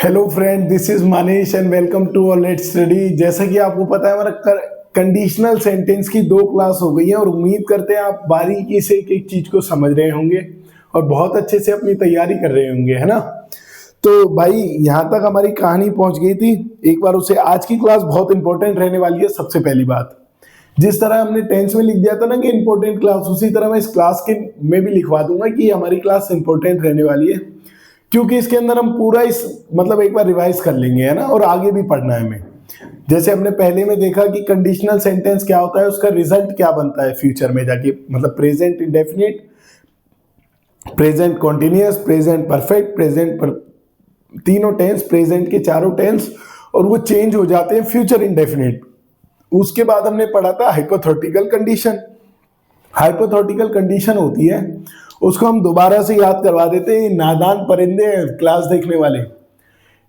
Hello friend, this is Manesh and welcome to all let's study. जैसा कि आपको पता है, हमारा कंडीशनल सेंटेंस की 2 क्लास हो गई है और उम्मीद करते हैं आप बारीकी से एक एक चीज को समझ रहे होंगे और बहुत अच्छे से अपनी तैयारी कर रहे होंगे, है ना। तो भाई यहाँ तक हमारी कहानी पहुंच गई थी। एक बार उसे आज की क्लास बहुत इंपॉर्टेंट रहने वाली है। सबसे पहली बात, जिस तरह हमने टेंस में लिख दिया था ना कि इंपॉर्टेंट क्लास, उसी तरह मैं इस क्लास के में भी लिखवा दूंगा कि हमारी क्लास इंपॉर्टेंट रहने वाली है, क्योंकि इसके अंदर हम पूरा इस मतलब एक बार रिवाइज कर लेंगे, है ना, और आगे भी पढ़ना है हमें। जैसे हमने पहले में देखा कि कंडीशनल सेंटेंस क्या होता है, उसका रिजल्ट क्या बनता है फ्यूचर में जाके, मतलब present indefinite, present continuous, present perfect, तीनों टेंस, प्रेजेंट के चारों टेंस, और वो चेंज हो जाते हैं फ्यूचर इंडेफिनिट। उसके बाद हमने पढ़ा था हाइपोथेटिकल कंडीशन। हाइपोथेटिकल कंडीशन होती है, उसको हम दोबारा से याद करवा देते हैं। नादान परिंदे क्लास देखने वाले,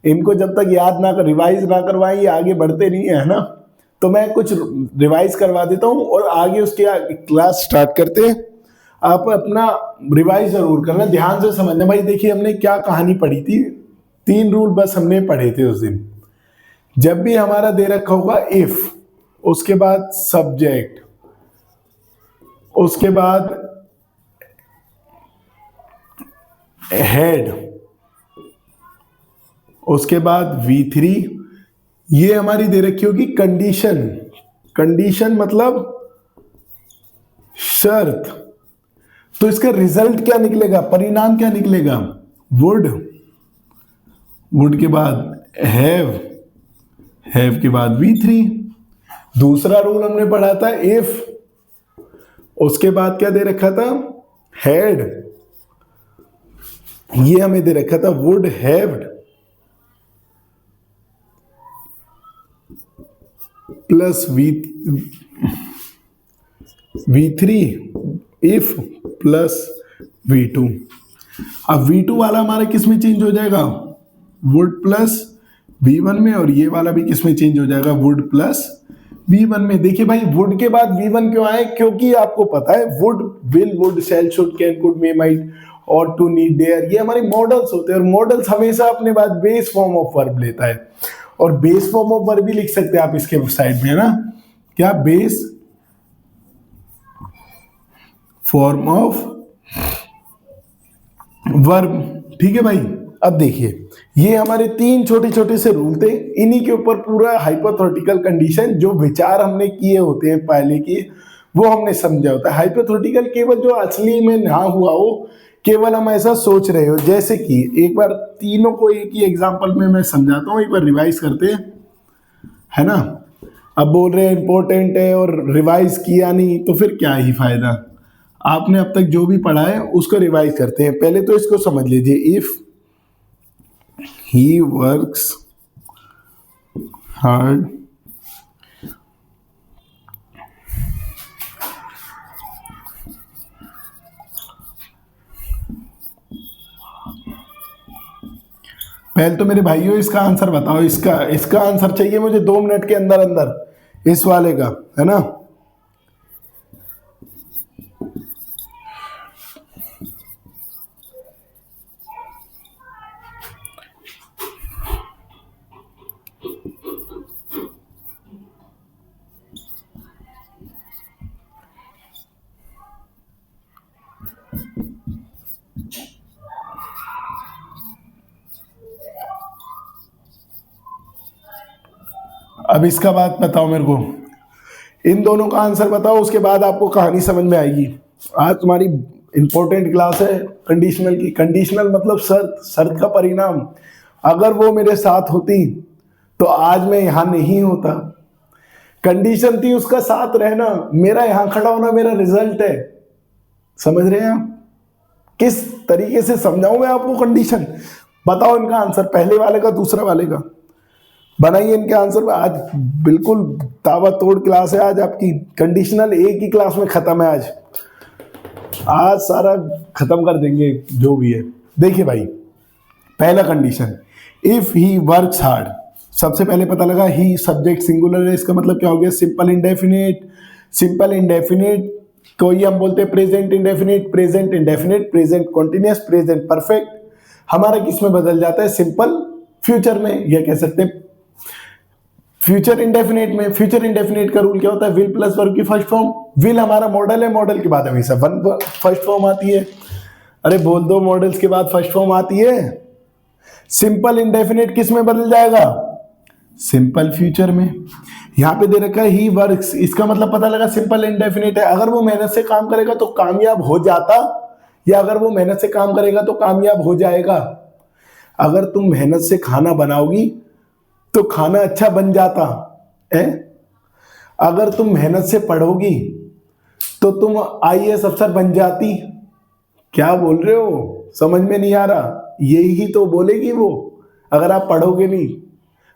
इनको जब तक याद ना कर रिवाइज ना करवाएं ये आगे बढ़ते नहीं है ना। तो मैं कुछ रिवाइज करवा देता हूं और आगे उसके क्लास स्टार्ट करते हैं। आप अपना रिवाइज जरूर करना, ध्यान से समझना। भाई देखिए, हमने क्या कहानी पढ़ी थी, 3 रूल बस हमने पढ़े थे उस दिन। जब भी हमारा दे रखा होगा इफ, उसके बाद सब्जेक्ट, उसके बाद हेड, उसके बाद V3, ये हमारी दे रखी होगी कंडीशन। कंडीशन मतलब शर्त। तो इसका रिजल्ट क्या निकलेगा, परिणाम क्या निकलेगा, वुड, वुड के बाद हैव, हैव के बाद V3। दूसरा रूल हमने पढ़ा था इफ, उसके बाद क्या दे रखा था, हैड, ये हमें दे रखा था would haved, plus V3 if plus V2। अब V2 वाला हमारा किस में चेंज हो जाएगा, वुड प्लस V1 में, और ये वाला भी किस में चेंज हो जाएगा, वुड प्लस V1 में। देखिए भाई, वुड के बाद V1 क्यों आए, क्योंकि आपको पता है would, will, would, shall, should, can, could, may, might ought to, need, dare, ये हमारे मॉडल्स होते हैं और मॉडल्स हमेशा अपने बाद बेस फॉर्म ऑफ वर्ब लेता है। और बेस फॉर्म ऑफ वर्ब भी लिख सकते हैं आप इसके साइड में, है ना, क्या, बेस फॉर्म ऑफ वर्ब। ठीक है भाई। अब देखिए, ये हमारे 3 छोटे छोटे से रूल थे, इन्हीं के ऊपर पूरा हाइपोथेटिकल कंडीशन, जो विचार हमने किए होते हैं पहले की, वो हमने समझा होता है। हाइपोथेटिकल केवल जो असली में ना हुआ हो, केवल हम ऐसा सोच रहे हो। जैसे कि एक बार तीनों को एक ही एग्जांपल में मैं समझाता हूं, एक बार रिवाइज करते हैं, है ना। अब बोल रहे हैं इंपॉर्टेंट है और रिवाइज किया नहीं, तो फिर क्या ही फायदा। आपने अब तक जो भी पढ़ा है उसको रिवाइज करते हैं। पहले तो इसको समझ लीजिए, इफ ही वर्क्स हार्ड पहले तो मेरे भाइयों इसका आंसर बताओ। इसका इसका आंसर चाहिए मुझे 2 मिनट के अंदर अंदर, इस वाले का, है ना। अब इसका बात बताओ मेरे को, इन दोनों का आंसर बताओ, उसके बाद आपको कहानी समझ में आएगी। आज तुम्हारी इंपॉर्टेंट क्लास है कंडीशनल की। कंडीशनल मतलब शर्त, शर्त का परिणाम। अगर वो मेरे साथ होती तो आज मैं यहां नहीं होता। कंडीशन थी उसका साथ रहना, मेरा यहां खड़ा होना मेरा रिजल्ट है। समझ रहे हैं आप? किस तरीके से समझाऊं मैं आपको कंडीशन। बताओ इनका आंसर, पहले वाले का, दूसरा वाले का। बनाइए इनके आंसर। आज बिल्कुल ताबड़तोड़ क्लास है आज आपकी। कंडीशनल एक ही क्लास में खत्म है आज। आज सारा खत्म कर देंगे जो भी है। देखिए भाई, पहला condition, if he works hard. सबसे पहले पता लगा ही सब्जेक्ट सिंगुलर है, इसका मतलब क्या हो गया, सिंपल इंडेफिनिट। सिंपल इंडेफिनिट को ही हम बोलते हैं present indefinite, present indefinite, present continuous, present perfect. हमारा किस में बदल जाता है, सिंपल फ्यूचर में, या कह सकते हैं फ्यूचर इंडेफिनेट में। फ्यूचर इंडेफिनेट का रूल क्या होता है, विल प्लस वर्ब की फर्स्ट फॉर्म। विल हमारा मॉडल है, मॉडल के बाद हमेशा वन फर्स्ट फॉर्म आती है। अरे बोल दो, मॉडल्स के बाद फर्स्ट फॉर्म आती है। सिंपल इंडेफिनेट किस में बदल जाएगा, सिंपल फ्यूचर में। यहां पे दे रखा है ही वर्क्स, इसका मतलब पता लगा सिंपल इंडेफिनेट है। अगर वो मेहनत से काम करेगा तो कामयाब हो जाता, या अगर वो मेहनत से काम करेगा तो कामयाब हो जाएगा। अगर तुम मेहनत से खाना बनाओगी तो खाना अच्छा बन जाता है। अगर तुम मेहनत से पढ़ोगी तो तुम आईएएस अफसर बन जाती। क्या बोल रहे हो, समझ में नहीं आ रहा? यही तो बोलेगी वो, अगर आप पढ़ोगे नहीं।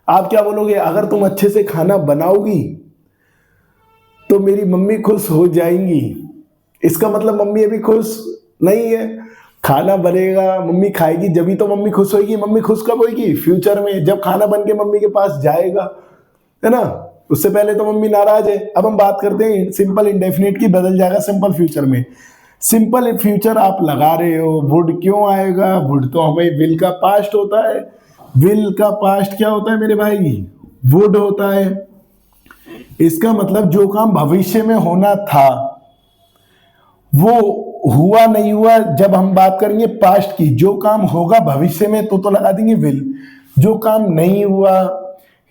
आप क्या बोलोगे, अगर तुम अच्छे से खाना बनाओगी तो मेरी मम्मी खुश हो जाएंगी। इसका मतलब मम्मी अभी खुश नहीं है। खाना बनेगा, मम्मी खाएगी, जब तो मम्मी खुश होगी। मम्मी खुश कब होगी, फ्यूचर में, जब खाना बन के मम्मी के पास जाएगा, है ना। उससे पहले तो मम्मी नाराज है। अब हम बात करते हैं सिंपल इंडेफिनिट की, बदल जाएगा सिंपल फ्यूचर में। सिंपल फ्यूचर आप लगा रहे हो, वुड क्यों आएगा? वुड तो हमें विल का पास्ट होता है। विल का पास्ट क्या होता है मेरे भाई, वुड होता है। इसका मतलब जो काम भविष्य में होना था वो हुआ नहीं हुआ। जब हम बात करेंगे पास्ट की, जो काम होगा भविष्य में तो लगा देंगे विल। जो काम नहीं हुआ,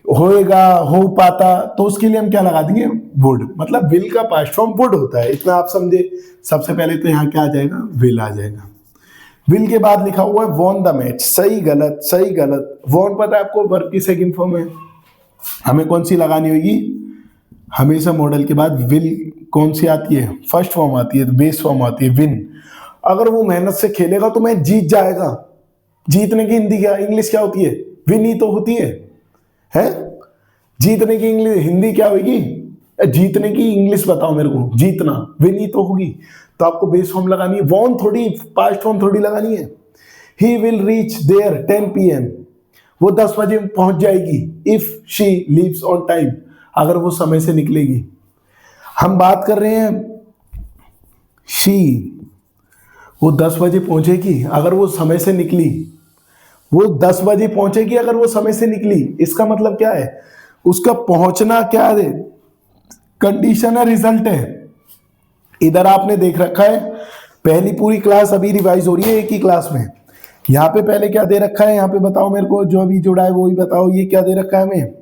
होएगा, हो पाता, तो उसके लिए हम क्या लगा देंगे, वुड। मतलब विल का पास्ट फॉर्म वुड होता है, इतना आप समझे। सबसे पहले तो यहाँ क्या आ जाएगा, विल आ जाएगा। विल के बाद लिखा हुआ है वॉन द मैच। सही गलत, सही गलत। वॉन पता है आपको, वर्ब की सेकंड फॉर्म है। हमें कौन सी लगानी होगी, हमेशा मॉडल के बाद विल कौन सी आती है, फर्स्ट फॉर्म आती है, बेस फॉर्म आती है विन। अगर वो मेहनत से खेलेगा तो मैं जीत जाएगा। जीतने की हिंदी क्या, इंग्लिश क्या होती है, विन ही तो होती है? जीतने की इंग्लिश हिंदी क्या होगी, जीतने की इंग्लिश बताओ मेरे को। जीतना, विन ही तो होगी। तो आपको बेस फॉर्म लगानी है, वॉन थोड़ी, पास्ट फॉर्म थोड़ी लगानी है। He will reach there 10 PM, वो 10 बजे पहुंच जाएगी। If she leaves on time, अगर वो समय से निकलेगी। हम बात कर रहे हैं शी, वो 10 बजे पहुंचेगी अगर वो समय से निकली। वो 10 बजे पहुंचेगी अगर वो समय से निकली। इसका मतलब क्या है, उसका पहुंचना क्या है, कंडीशन है, रिजल्ट है। इधर आपने देख रखा है, पहली पूरी क्लास अभी रिवाइज हो रही है एक ही क्लास में। यहाँ पे पहले क्या दे रखा है, यहाँ पे बताओ मेरे को, जो अभी जुड़ा है वो ही बताओ। ये क्या दे रखा है हमें,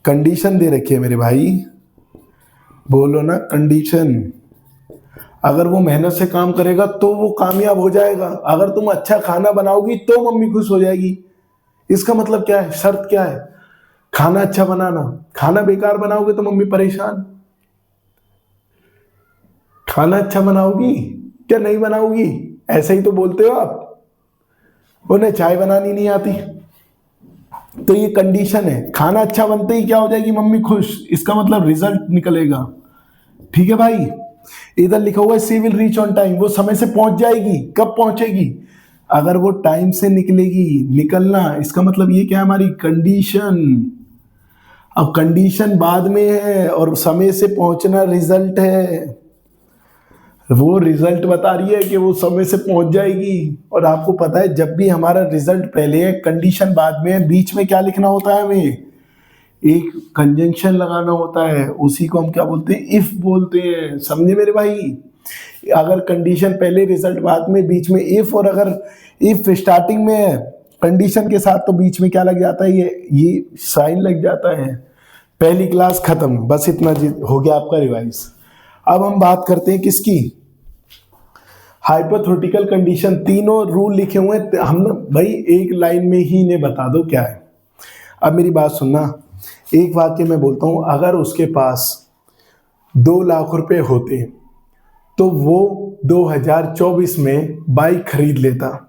कंडीशन दे रखी है मेरे भाई। बोलो ना, कंडीशन। अगर वो मेहनत से काम करेगा तो वो कामयाब हो जाएगा। अगर तुम अच्छा खाना बनाओगी तो मम्मी खुश हो जाएगी। इसका मतलब क्या है, शर्त क्या है, खाना अच्छा बनाना। खाना बेकार बनाओगे तो मम्मी परेशान। खाना अच्छा बनाओगी क्या नहीं बनाओगी, ऐसे ही तो बोलते हो आप। उन्हें चाय बनानी नहीं आती, तो ये कंडीशन है। खाना अच्छा बनते ही क्या हो जाएगी, मम्मी खुश। इसका मतलब रिजल्ट निकलेगा। ठीक है भाई। इधर लिखा हुआ है सी विल रीच ऑन टाइम, वो समय से पहुंच जाएगी। कब पहुंचेगी, अगर वो टाइम से निकलेगी। निकलना, इसका मतलब ये क्या है, हमारी कंडीशन। अब कंडीशन बाद में है और समय से पहुंचना रिजल्ट है। वो रिजल्ट बता रही है कि वो समय से पहुंच जाएगी। और आपको पता है, जब भी हमारा रिजल्ट पहले है, कंडीशन बाद में है, बीच में क्या लिखना होता है, हमें एक कंजंक्शन लगाना होता है। उसी को हम क्या बोलते हैं, इफ बोलते हैं। समझे मेरे भाई। अगर कंडीशन पहले, रिजल्ट बाद में, बीच में इफ। और अगर इफ स्टार्टिंग में है कंडीशन के साथ तो बीच में क्या लग जाता है, ये साइन लग जाता है। पहली क्लास खत्म, बस इतना हो गया आपका रिवाइज। अब हम बात करते हैं किसकी, हाइपोथेटिकल कंडीशन। तीनों रूल लिखे हुए हैं हम भाई, एक लाइन में ही इन्हें बता दो क्या है। अब मेरी बात सुनना, एक वाक्य मैं बोलता हूं। अगर उसके पास 2 लाख रुपए होते तो वो 2024 में बाइक खरीद लेता।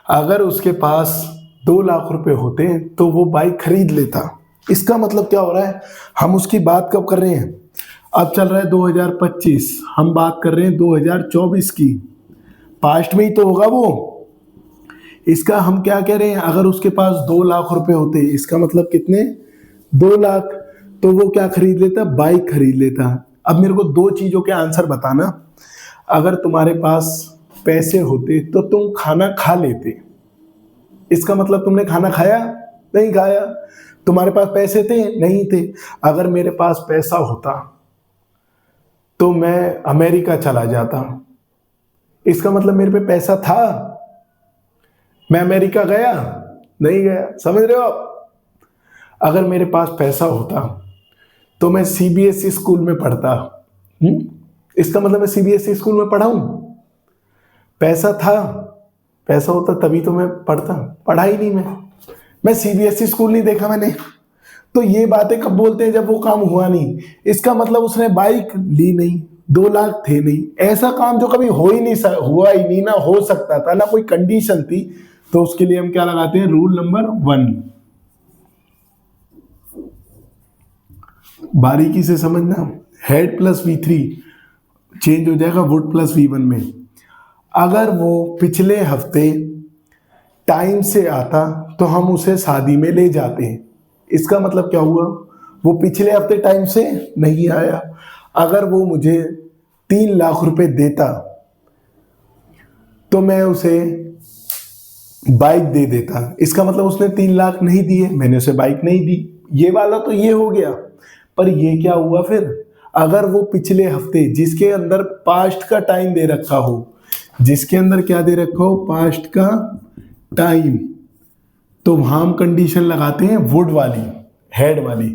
अगर उसके पास 2 लाख रुपए होते तो वो बाइक खरीद लेता। इसका मतलब क्या हो रहा है, हम उसकी बात कब कर रहे हैं, अब चल रहा है 2025, हम बात कर रहे हैं 2024 की। पास्ट में ही तो होगा वो। इसका हम क्या कह रहे हैं, अगर उसके पास 2 लाख रुपए होते, इसका मतलब कितने, 2 लाख, तो वो क्या खरीद लेता, बाइक खरीद लेता। अब मेरे को 2 चीजों के आंसर बताना। अगर तुम्हारे पास पैसे होते तो तुम खाना खा लेते, इसका मतलब तुमने खाना खाया? नहीं खाया। तुम्हारे पास पैसे थे? नहीं थे। अगर मेरे पास पैसा होता तो मैं अमेरिका चला जाता, इसका मतलब मेरे पे पैसा था। मैं अमेरिका गया? नहीं गया। समझ रहे हो आप? अगर मेरे पास पैसा होता तो मैं सीबीएसई स्कूल में पढ़ता। इसका मतलब मैं सीबीएसई स्कूल में पढ़ा हूं? पैसा था, पैसा होता तभी तो मैं पढ़ता। पढ़ा ही नहीं मैं सीबीएसई स्कूल नहीं देखा मैंने। तो ये बातें कब बोलते हैं? जब वो काम हुआ नहीं। इसका मतलब उसने बाइक ली नहीं, 2 लाख थे नहीं। ऐसा काम जो कभी हो ही नहीं हुआ ही नहीं, ना हो सकता था, ना कोई कंडीशन थी, तो उसके लिए हम क्या लगाते हैं? Rule number 1। बारीकी से समझना। हेड प्लस V3 चेंज हो जाएगा वुड प्लस V1 में। अगर वो पिछले हफ्ते टाइम से आता तो हम उसे शादी में ले जाते हैं। इसका मतलब क्या हुआ? वो पिछले हफ्ते टाइम से नहीं आया। अगर वो मुझे 3 लाख रुपए देता तो मैं उसे बाइक दे देता। इसका मतलब उसने 3 लाख नहीं दिए, मैंने उसे बाइक नहीं दी। ये वाला तो ये हो गया। पर ये क्या हुआ फिर? अगर वो पिछले हफ्ते, जिसके अंदर पास्ट का टाइम दे रखा हो, जिसके अंदर क्या दे रखा हो? पास्ट का टाइम, तो वहां हम कंडीशन लगाते हैं वुड वाली, हेड वाली।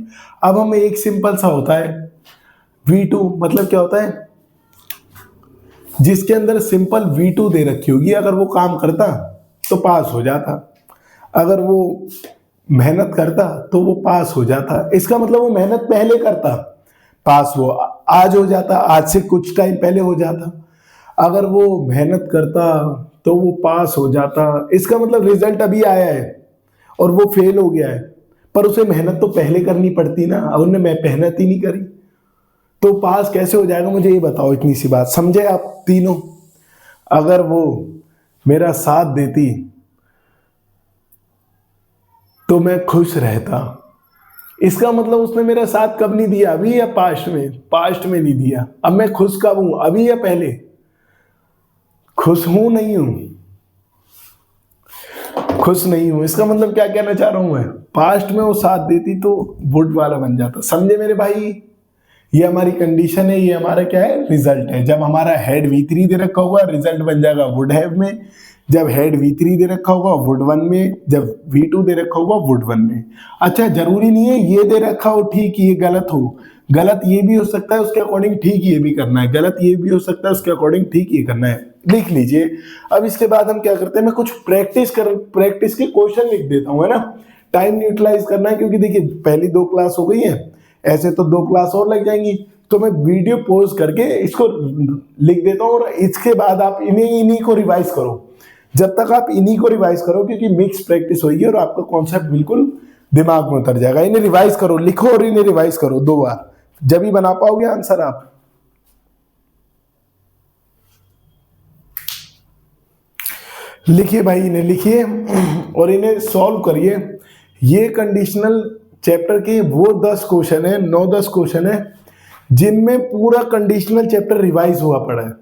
अब हमें एक सिंपल सा होता है V2, मतलब क्या होता है? जिसके अंदर सिंपल V2 दे रखी होगी, अगर वो काम करता तो पास हो जाता। अगर वो मेहनत करता तो वो पास हो जाता। इसका मतलब वो मेहनत पहले करता, पास वो आज हो जाता, आज से कुछ टाइम पहले हो जाता। अगर वो मेहनत करता तो वो पास हो जाता। इसका मतलब रिजल्ट अभी आया है और वो फेल हो गया है, पर उसे मेहनत तो पहले करनी पड़ती ना, और उसने मेहनत ही नहीं करी, तो पास कैसे हो जाएगा? मुझे ये बताओ। इतनी सी बात समझे आप तीनों? अगर वो मेरा साथ देती तो मैं खुश रहता। इसका मतलब उसने मेरा साथ कब नहीं दिया? अभी या पास्ट में? पास्ट में नहीं दिया। अब मैं खुश कब हूं? अभी या पहले? खुश हूं नहीं हूं? खुश नहीं हूं। इसका मतलब क्या कहना चाह रहा हूं मैं? पास्ट में वो साथ देती तो वुड वाला बन जाता। समझे मेरे भाई? ये हमारी कंडीशन है, ये हमारा क्या है? रिजल्ट है। जब हमारा हेड V3 दे रखा होगा, रिजल्ट बन जाएगा वुड हैव में। जब हेड V3 दे रखा होगा वुड 1 में, जब V2 दे रखा होगा वुड 1 में। अच्छा, जरूरी नहीं है ये दे रखा हो ठीक ये गलत हो। गलत ये भी हो सकता है, उसके अकॉर्डिंग ठीक ये भी करना है। गलत ये भी हो सकता है, उसके अकॉर्डिंग ठीक ये करना है। लिख लीजिए। अब इसके बाद हम क्या करते हैं? मैं कुछ प्रैक्टिस के क्वेश्चन लिख देता हूँ, है ना। टाइम यूटिलाइज करना है, क्योंकि देखिए पहली 2 क्लास हो गई है, ऐसे तो 2 क्लास और लग जाएंगी। तो मैं वीडियो पॉज करके इसको लिख देता हूँ, और इसके बाद आप इन्हीं को रिवाइज करो। जब तक आप इन्हीं को रिवाइज करो, क्योंकि मिक्स प्रैक्टिस होगी और आपका कॉन्सेप्ट बिल्कुल दिमाग में उतर जाएगा। इन्हें रिवाइज करो, लिखो और इन्हें रिवाइज करो 2 बार, जब ही बना पाओगे आंसर आप। लिखिए भाई, इन्हें लिखिए और इन्हें सॉल्व करिए। ये कंडीशनल चैप्टर के वो 10 क्वेश्चन है, 9-10 क्वेश्चन है, जिनमें पूरा कंडीशनल चैप्टर रिवाइज हुआ पड़ा है।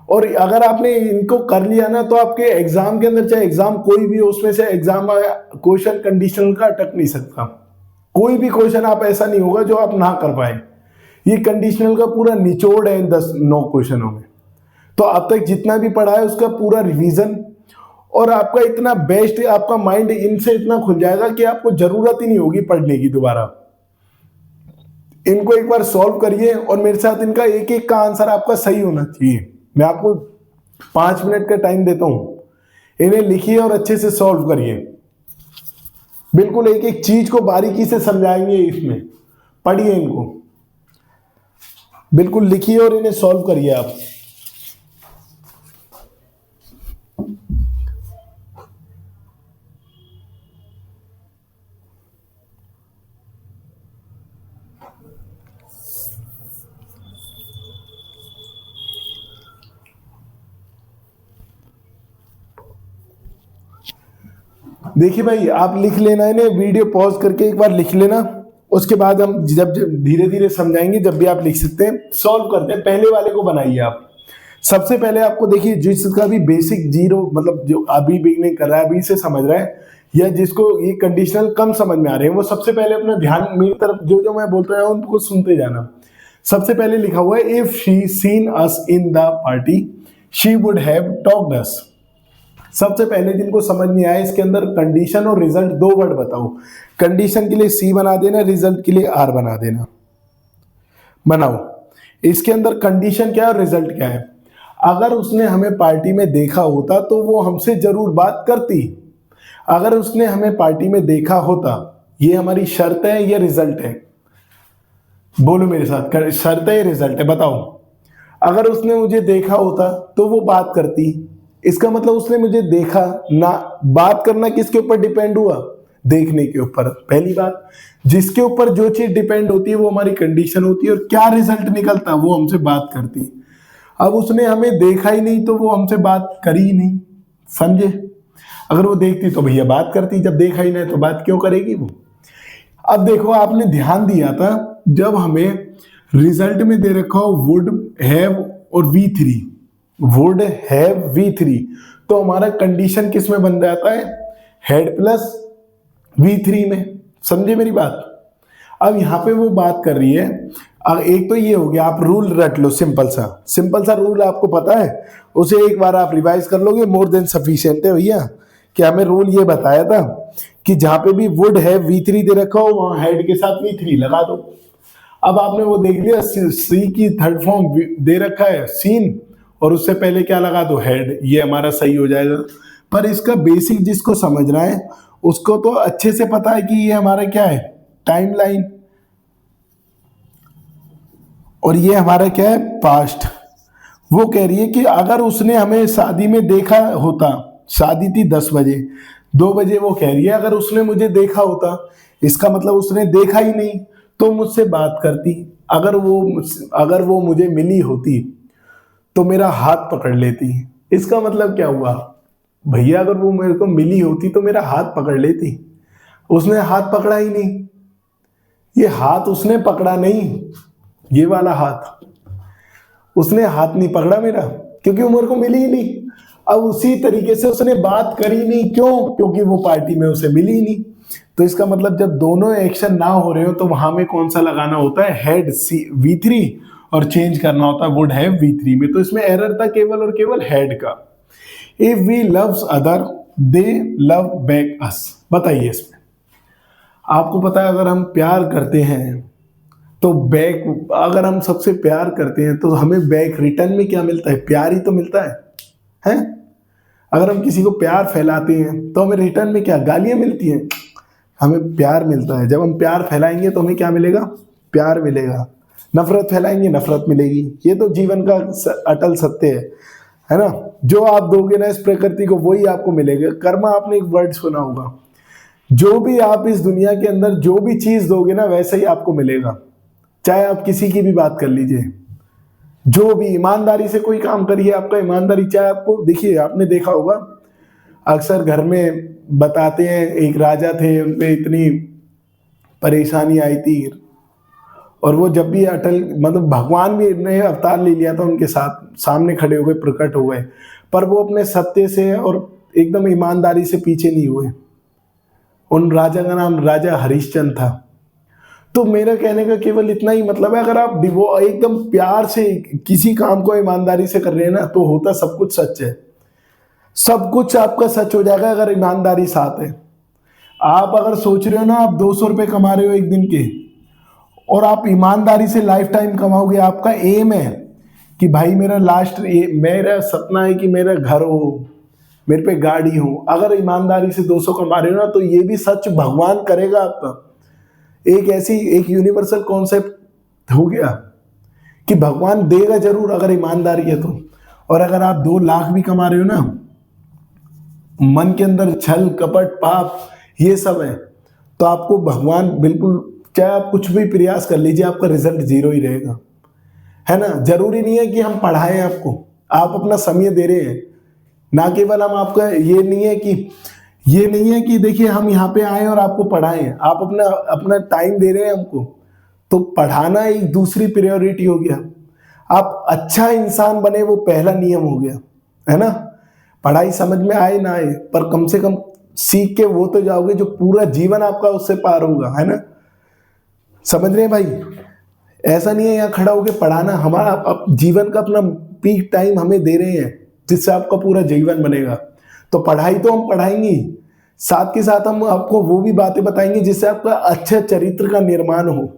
और अगर आपने इनको कर लिया ना, तो आपके एग्जाम के अंदर, चाहे एग्जाम कोई भी हो, उसमें से एग्जाम क्वेश्चन कंडीशनल का अटक नहीं सकता। कोई भी क्वेश्चन आप ऐसा नहीं होगा जो आप ना कर पाए। ये कंडीशनल का पूरा निचोड़ है इन 10-9 क्वेश्चनों में। तो अब तक जितना भी पढ़ा है उसका पूरा रिवीजन, और आपका इतना बेस्ट है, आपका माइंड इनसे इतना खुल जाएगा कि आपको जरूरत ही नहीं होगी पढ़ने की दोबारा। इनको एक बार सॉल्व करिए, और मेरे साथ इनका एक एक का आंसर आपका सही होना चाहिए। मैं आपको 5 मिनट का टाइम देता हूं। इन्हें लिखिए और अच्छे से सॉल्व करिए। बिल्कुल एक एक चीज को बारीकी से समझाएंगे इसमें। पढ़िए इनको, बिल्कुल लिखिए और इन्हें सॉल्व करिए आप। देखिए भाई, आप लिख लेना, इन्हें वीडियो पॉज करके एक बार लिख लेना। उसके बाद हम जब धीरे धीरे समझाएंगे, जब भी आप लिख सकते हैं। सॉल्व करते हैं, पहले वाले को बनाइए आप। सबसे पहले आपको देखिए, जिसका भी बेसिक जीरो मतलब जो अभी बिगनिंग कर रहा है, अभी से समझ रहा है, या जिसको ये कंडीशनल कम समझ में आ रहे हैं, वो सबसे पहले अपना ध्यान मेरी तरफ जो जो मैं बोलता है उनको सुनते जाना। सबसे पहले लिखा हुआ है, if she seen us in the party she would have talked us. सबसे पहले जिनको समझ नहीं आया, इसके अंदर कंडीशन और रिजल्ट दो वर्ड बताओ। कंडीशन के लिए सी बना देना, रिजल्ट के लिए आर बना देना। बनाओ। इसके अंदर कंडीशन क्या है और रिजल्ट क्या है। अगर उसने हमें पार्टी में देखा होता तो वो हमसे जरूर बात करती। अगर उसने हमें पार्टी में देखा होता, ये हमारी शर्त है या रिजल्ट है? बोलो मेरे साथ, शर्त है या रिजल्ट है, बताओ। अगर उसने मुझे देखा होता तो वो बात करती, इसका मतलब उसने मुझे देखा ना। बात करना किसके ऊपर डिपेंड हुआ? देखने के ऊपर। पहली बात, जिसके ऊपर जो चीज डिपेंड होती है वो हमारी कंडीशन होती है, और क्या रिजल्ट निकलता वो हमसे बात करती। अब उसने हमें देखा ही नहीं तो वो हमसे बात करी ही नहीं, समझे? अगर वो देखती तो भैया बात करती, जब देखा ही नहीं तो बात क्यों करेगी वो? अब देखो, आपने ध्यान दिया था जब हमें रिजल्ट में दे रखा हो वुड हैव और V3, वुड हैव V3, तो हमारा कंडीशन किस में बन जाता है? हैड प्लस V3 में। समझे मेरी बात? अब यहां पे वो बात कर रही है। अब एक तो ये हो गया, आप रूल रट लो, सिंपल सा रूल आपको पता है, उसे एक बार आप रिवाइज कर लोगे, मोर देन सफिशिएंट है भैया। कि हमें रूल ये बताया था कि जहां पे भी वुड है V3 दे रखा हो वहां हेड के साथ V3 लगा दो। अब आपने वो देख लिया, सी की थर्ड फॉर्म दे रखा है सीन, और उससे पहले क्या लगा दो? हेड। ये हमारा सही हो जाएगा। पर इसका बेसिक जिसको समझना है उसको तो अच्छे से पता है कि ये हमारा क्या है? टाइमलाइन। और ये हमारा क्या है? पास्ट। वो कह रही है कि अगर उसने हमें शादी में देखा होता, शादी थी 10 बजे, 2 बजे वो कह रही है अगर उसने मुझे देखा होता, इसका मतलब उसने देखा ही नहीं तो मुझसे बात करती। अगर वो मुझे मिली होती तो मेरा हाथ पकड़ लेती। इसका मतलब क्या हुआ भैया? अगर वो मेरे को मिली होती तो मेरा हाथ पकड़ लेती। उसने हाथ पकड़ा ही नहीं। ये हाथ उसने पकड़ा नहीं, ये वाला हाथ उसने हाथ नहीं पकड़ा मेरा, क्योंकि वो मेरे को मिली ही नहीं। अब उसी तरीके से उसने बात करी नहीं, क्यों? क्योंकि वो पार्टी में उसे मिली ही नहीं। तो इसका मतलब जब दोनों एक्शन ना हो रहे हो तो वहां में कौन सा लगाना होता है? हैड V3, और चेंज करना होता है वुड हैव V3 में। तो इसमें एरर था केवल और केवल हैड का। If we loves other they love back us. बताइए इसमें, आपको पता है अगर हम प्यार करते हैं तो बैक, अगर हम सबसे प्यार करते हैं तो हमें बैक रिटर्न में क्या मिलता है? प्यार ही तो मिलता है? अगर हम किसी को प्यार फैलाते हैं तो हमें रिटर्न में क्या? गालियां मिलती हैं? हमें प्यार मिलता है। जब हम प्यार फैलाएंगे तो हमें क्या मिलेगा? प्यार मिलेगा। नफरत फैलाएंगे, नफरत मिलेगी। ये तो जीवन का अटल सत्य है ना? जो आप दोगे ना इस प्रकृति को वही आपको मिलेगा। कर्मा, आपने एक वर्ड सुना होगा, जो भी आप इस दुनिया के अंदर जो भी चीज दोगे ना वैसे ही आपको मिलेगा। चाहे आप किसी की भी बात कर लीजिए, जो भी ईमानदारी से कोई काम करिए, आपका ईमानदारी, चाहे आपको, देखिए आपने देखा होगा अक्सर घर में बताते हैं, एक राजा थे, उनपे इतनी परेशानी आई थी, और वो जब भी अटल मतलब भगवान भी ने अवतार ले लिया था, उनके साथ सामने खड़े हो गए, प्रकट हो गए, पर वो अपने सत्य से और एकदम ईमानदारी से पीछे नहीं हुए। उन राजा का नाम राजा हरिश्चंद्र था। तो मेरा कहने का केवल इतना ही मतलब है, अगर आप वो एकदम प्यार से किसी काम को ईमानदारी से कर रहे हैं ना तो होता सब कुछ सच है। सब कुछ आपका सच हो जाएगा अगर ईमानदारी साथ है। आप अगर सोच रहे हो ना आप 200 रुपये कमा रहे हो एक दिन के, और आप ईमानदारी से लाइफ टाइम कमाओगे, आपका एम है कि भाई मेरा मेरा सपना है कि मेरा घर हो, मेरे पे गाड़ी हो, अगर ईमानदारी से 200 कमा रहे हो ना तो ये भी सच भगवान करेगा आपका। एक यूनिवर्सल कॉन्सेप्ट हो गया कि भगवान देगा जरूर अगर ईमानदारी है तो। और अगर आप 2 लाख भी कमा रहे हो ना, मन के अंदर छल कपट पाप ये सब है, तो आपको भगवान बिल्कुल, चाहे आप कुछ भी प्रयास कर लीजिए, आपका रिजल्ट 0 ही रहेगा, है ना? जरूरी नहीं है कि हम पढ़ाएं आपको, आप अपना समय दे रहे हैं ना। केवल हम आपका ये नहीं है कि देखिए हम यहाँ पे आए और आपको पढ़ाएं, आप अपना टाइम दे रहे हैं हमको, तो पढ़ाना एक दूसरी प्रायोरिटी हो गया। आप अच्छा इंसान बने, वो पहला नियम हो गया, है ना। पढ़ाई समझ में आए ना आए, पर कम से कम सीख के वो तो जाओगे जो पूरा जीवन आपका उससे पार होगा, है ना। समझ रहे हैं भाई। ऐसा नहीं है यहाँ खड़ा होके पढ़ाना, हमारा जीवन का अपना पीक टाइम हमें दे रहे हैं जिससे आपका पूरा जीवन बनेगा। तो पढ़ाई तो हम पढ़ाएंगे ही, साथ के साथ हम आपको वो भी बातें बताएंगे जिससे आपका अच्छे चरित्र का निर्माण हो,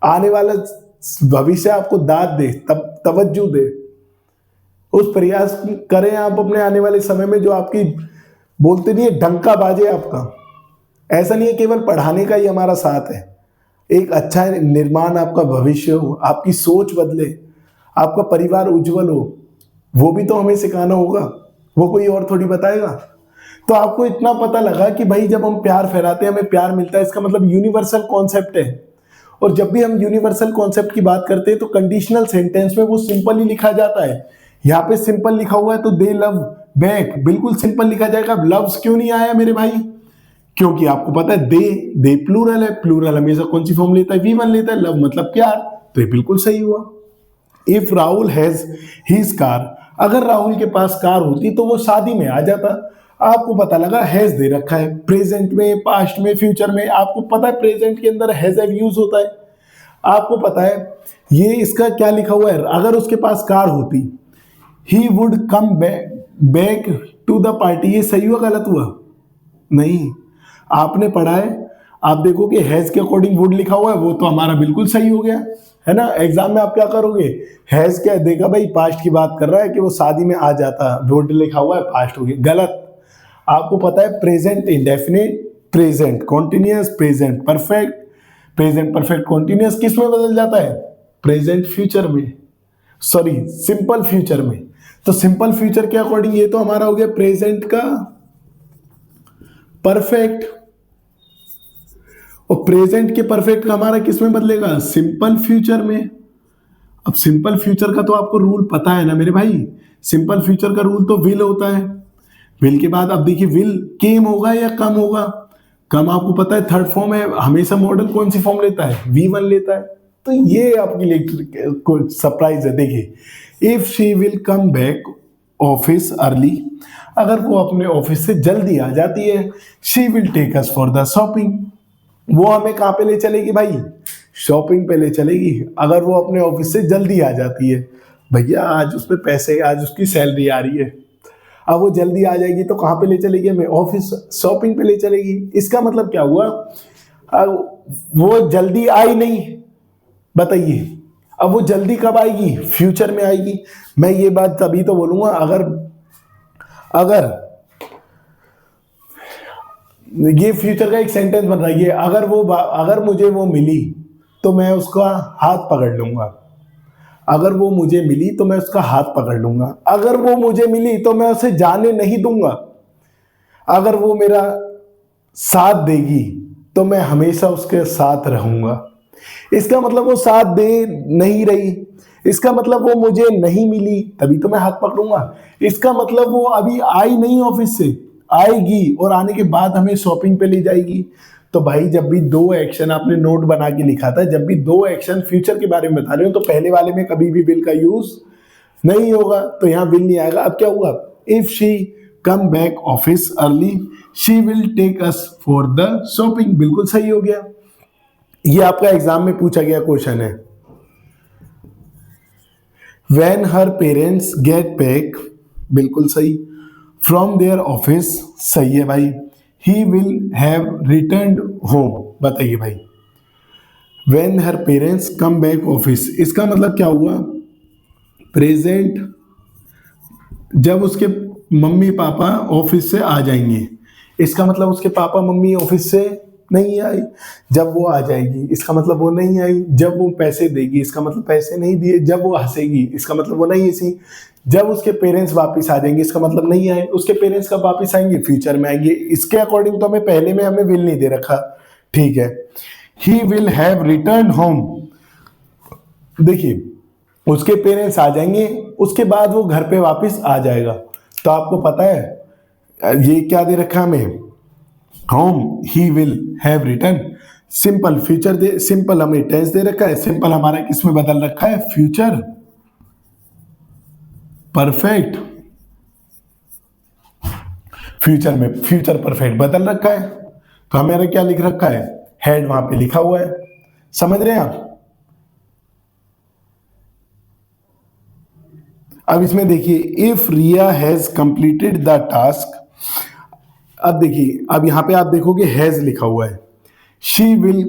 आने वाला भविष्य आपको दाद दे, तवज्जो दे। उस प्रयास करें आप अपने आने वाले समय में, जो आपकी बोलते नहीं है डंका बाजे आपका। ऐसा नहीं है केवल पढ़ाने का ही हमारा साथ है, एक अच्छा निर्माण, आपका भविष्य हो, आपकी सोच बदले, आपका परिवार उज्जवल हो, वो भी तो हमें सिखाना होगा, वो कोई और थोड़ी बताएगा। तो आपको इतना पता लगा कि भाई जब हम प्यार फैलाते हैं हमें प्यार मिलता है, इसका मतलब यूनिवर्सल कॉन्सेप्ट है। और जब भी हम यूनिवर्सल कॉन्सेप्ट की बात करते हैं तो कंडीशनल सेंटेंस में वो सिंपल ही लिखा जाता है। यहाँ पे सिंपल लिखा हुआ है तो दे लव बैक, बिल्कुल सिंपल लिखा जाएगा। लव्स क्यों नहीं आया मेरे भाई? क्योंकि आपको पता है दे प्लूरल है, प्लूरल हमेशा कौन सी फॉर्म लेता है? वी वन लेता है। लव मतलब प्यार, तो ये बिल्कुल सही हुआ। If Rahul has his car, अगर राहुल के पास कार होती तो वो शादी में आ जाता। आपको पता लगा हैज दे रखा है, प्रेजेंट में, पास्ट में, फ्यूचर में। आपको पता है प्रेजेंट के अंदर हैज हैव यूज होता है। आपको पता है ये इसका क्या लिखा हुआ है, अगर उसके पास कार होती, he would come back to the party. ये सही हुआ गलत हुआ? नहीं, आपने पढ़ा है, आप देखो कि हैज के अकॉर्डिंग वुड लिखा हुआ है, वो तो हमारा बिल्कुल सही हो गया, है ना। एग्जाम में आप क्या करोगे? हैज क्या देखा भाई, पास्ट की बात कर रहा है कि वो शादी में आ जाता, वुड लिखा हुआ है, पास्ट हो गया, गलत। आपको पता है present indefinite, present continuous, present perfect, present perfect continuous किस में बदल जाता है? प्रेजेंट फ्यूचर में, सॉरी सिंपल फ्यूचर में। तो सिंपल फ्यूचर के अकॉर्डिंग ये तो हमारा हो गया प्रेजेंट का परफेक्ट, और प्रेजेंट के परफेक्ट का हमारा किस में बदलेगा? सिंपल फ्यूचर में। अब सिंपल फ्यूचर का तो आपको रूल पता है ना मेरे भाई, सिंपल फ्यूचर का रूल तो विल होता है। विल के बाद अब देखिए विल केम होगा या कम होगा? कम आपको पता है थर्ड फॉर्म है, हमेशा मॉडल कौन सी फॉर्म लेता है? V1 लेता है। तो ये आपके लिए कोई सरप्राइज है। देखिए if she will come back office early, अगर वो अपने ऑफिस से जल्दी आ जाती है, she will take us for the shopping, वो हमें कहाँ पे ले चलेगी भाई? शॉपिंग पे ले चलेगी। अगर वो अपने ऑफिस से जल्दी आ जाती है, भैया आज उस पे पैसे, आज उसकी सैलरी आ रही है, अब वो जल्दी आ जाएगी तो कहाँ पे ले चलेगी हमें? ऑफिस, शॉपिंग पे ले चलेगी। इसका मतलब क्या हुआ? वो जल्दी आई नहीं, बताइए अब वो जल्दी कब आएगी? फ्यूचर में आएगी। मैं ये बात तभी तो बोलूंगा, अगर ये फ्यूचर का एक सेंटेंस बन रहा है, ये अगर मुझे वो मिली तो मैं उसका हाथ पकड़ लूंगा, अगर वो मुझे मिली तो मैं उसका हाथ पकड़ लूंगा, अगर वो मुझे मिली तो मैं उसे जाने नहीं दूंगा, अगर वो मेरा साथ देगी तो मैं हमेशा उसके साथ रहूंगा। इसका मतलब वो साथ दे नहीं रही, इसका मतलब वो मुझे नहीं मिली तभी तो मैं हाथ पकड़ूंगा, इसका मतलब वो अभी आई नहीं ऑफिस से, आएगी और आने के बाद हमें शॉपिंग पे ले जाएगी। तो भाई जब भी दो एक्शन, आपने नोट बना के लिखा था, जब भी दो एक्शन फ्यूचर के बारे में बता रहे हो तो पहले वाले में कभी भी विल का यूज नहीं होगा, तो यहाँ विल नहीं आएगा। अब क्या हुआ? If she come back office early she will take us for the shopping, बिल्कुल सही हो गया। ये आपका एग्जाम में पूछा गया क्वेश्चन है। When her parents get back, बिल्कुल सही। फ्रॉम देयर ऑफिस, सही है भाई। He will have returned home, बताइए भाई। When her parents come back office, इसका मतलब क्या हुआ? प्रेजेंट, जब उसके मम्मी पापा ऑफिस से आ जाएंगे। इसका मतलब उसके पापा मम्मी ऑफिस से नहीं आई, जब वो आ जाएगी इसका मतलब वो नहीं आई, जब वो पैसे देगी इसका मतलब पैसे नहीं दिए, जब वो हंसेगी इसका मतलब वो नहीं हंसी, जब उसके पेरेंट्स वापस आ जाएंगे इसका मतलब नहीं आए। उसके पेरेंट्स कब वापस आएंगे? फ्यूचर में आएंगे। इसके अकॉर्डिंग तो हमें पहले में हमें विल नहीं दे रखा, ठीक है। He will have return home, देखिए उसके पेरेंट्स आ जाएंगे, उसके बाद वो घर पे वापस आ जाएगा। तो आपको पता है ये क्या दे रखा हमें? Home, he will have return. Simple future they, simple हमें टेंस दे रखा है, सिंपल हमारा किस में बदल रखा है? फ्यूचर। परफेक्ट, फ्यूचर में फ्यूचर परफेक्ट बदल रखा है, तो हमारा क्या लिख रखा है, हैड वहां पे लिखा हुआ है। समझ रहे हैं आप? अब इसमें देखिए, if Riya has completed the task, अब देखिए, अब यहां पे आप देखोगे हैज लिखा हुआ है, she will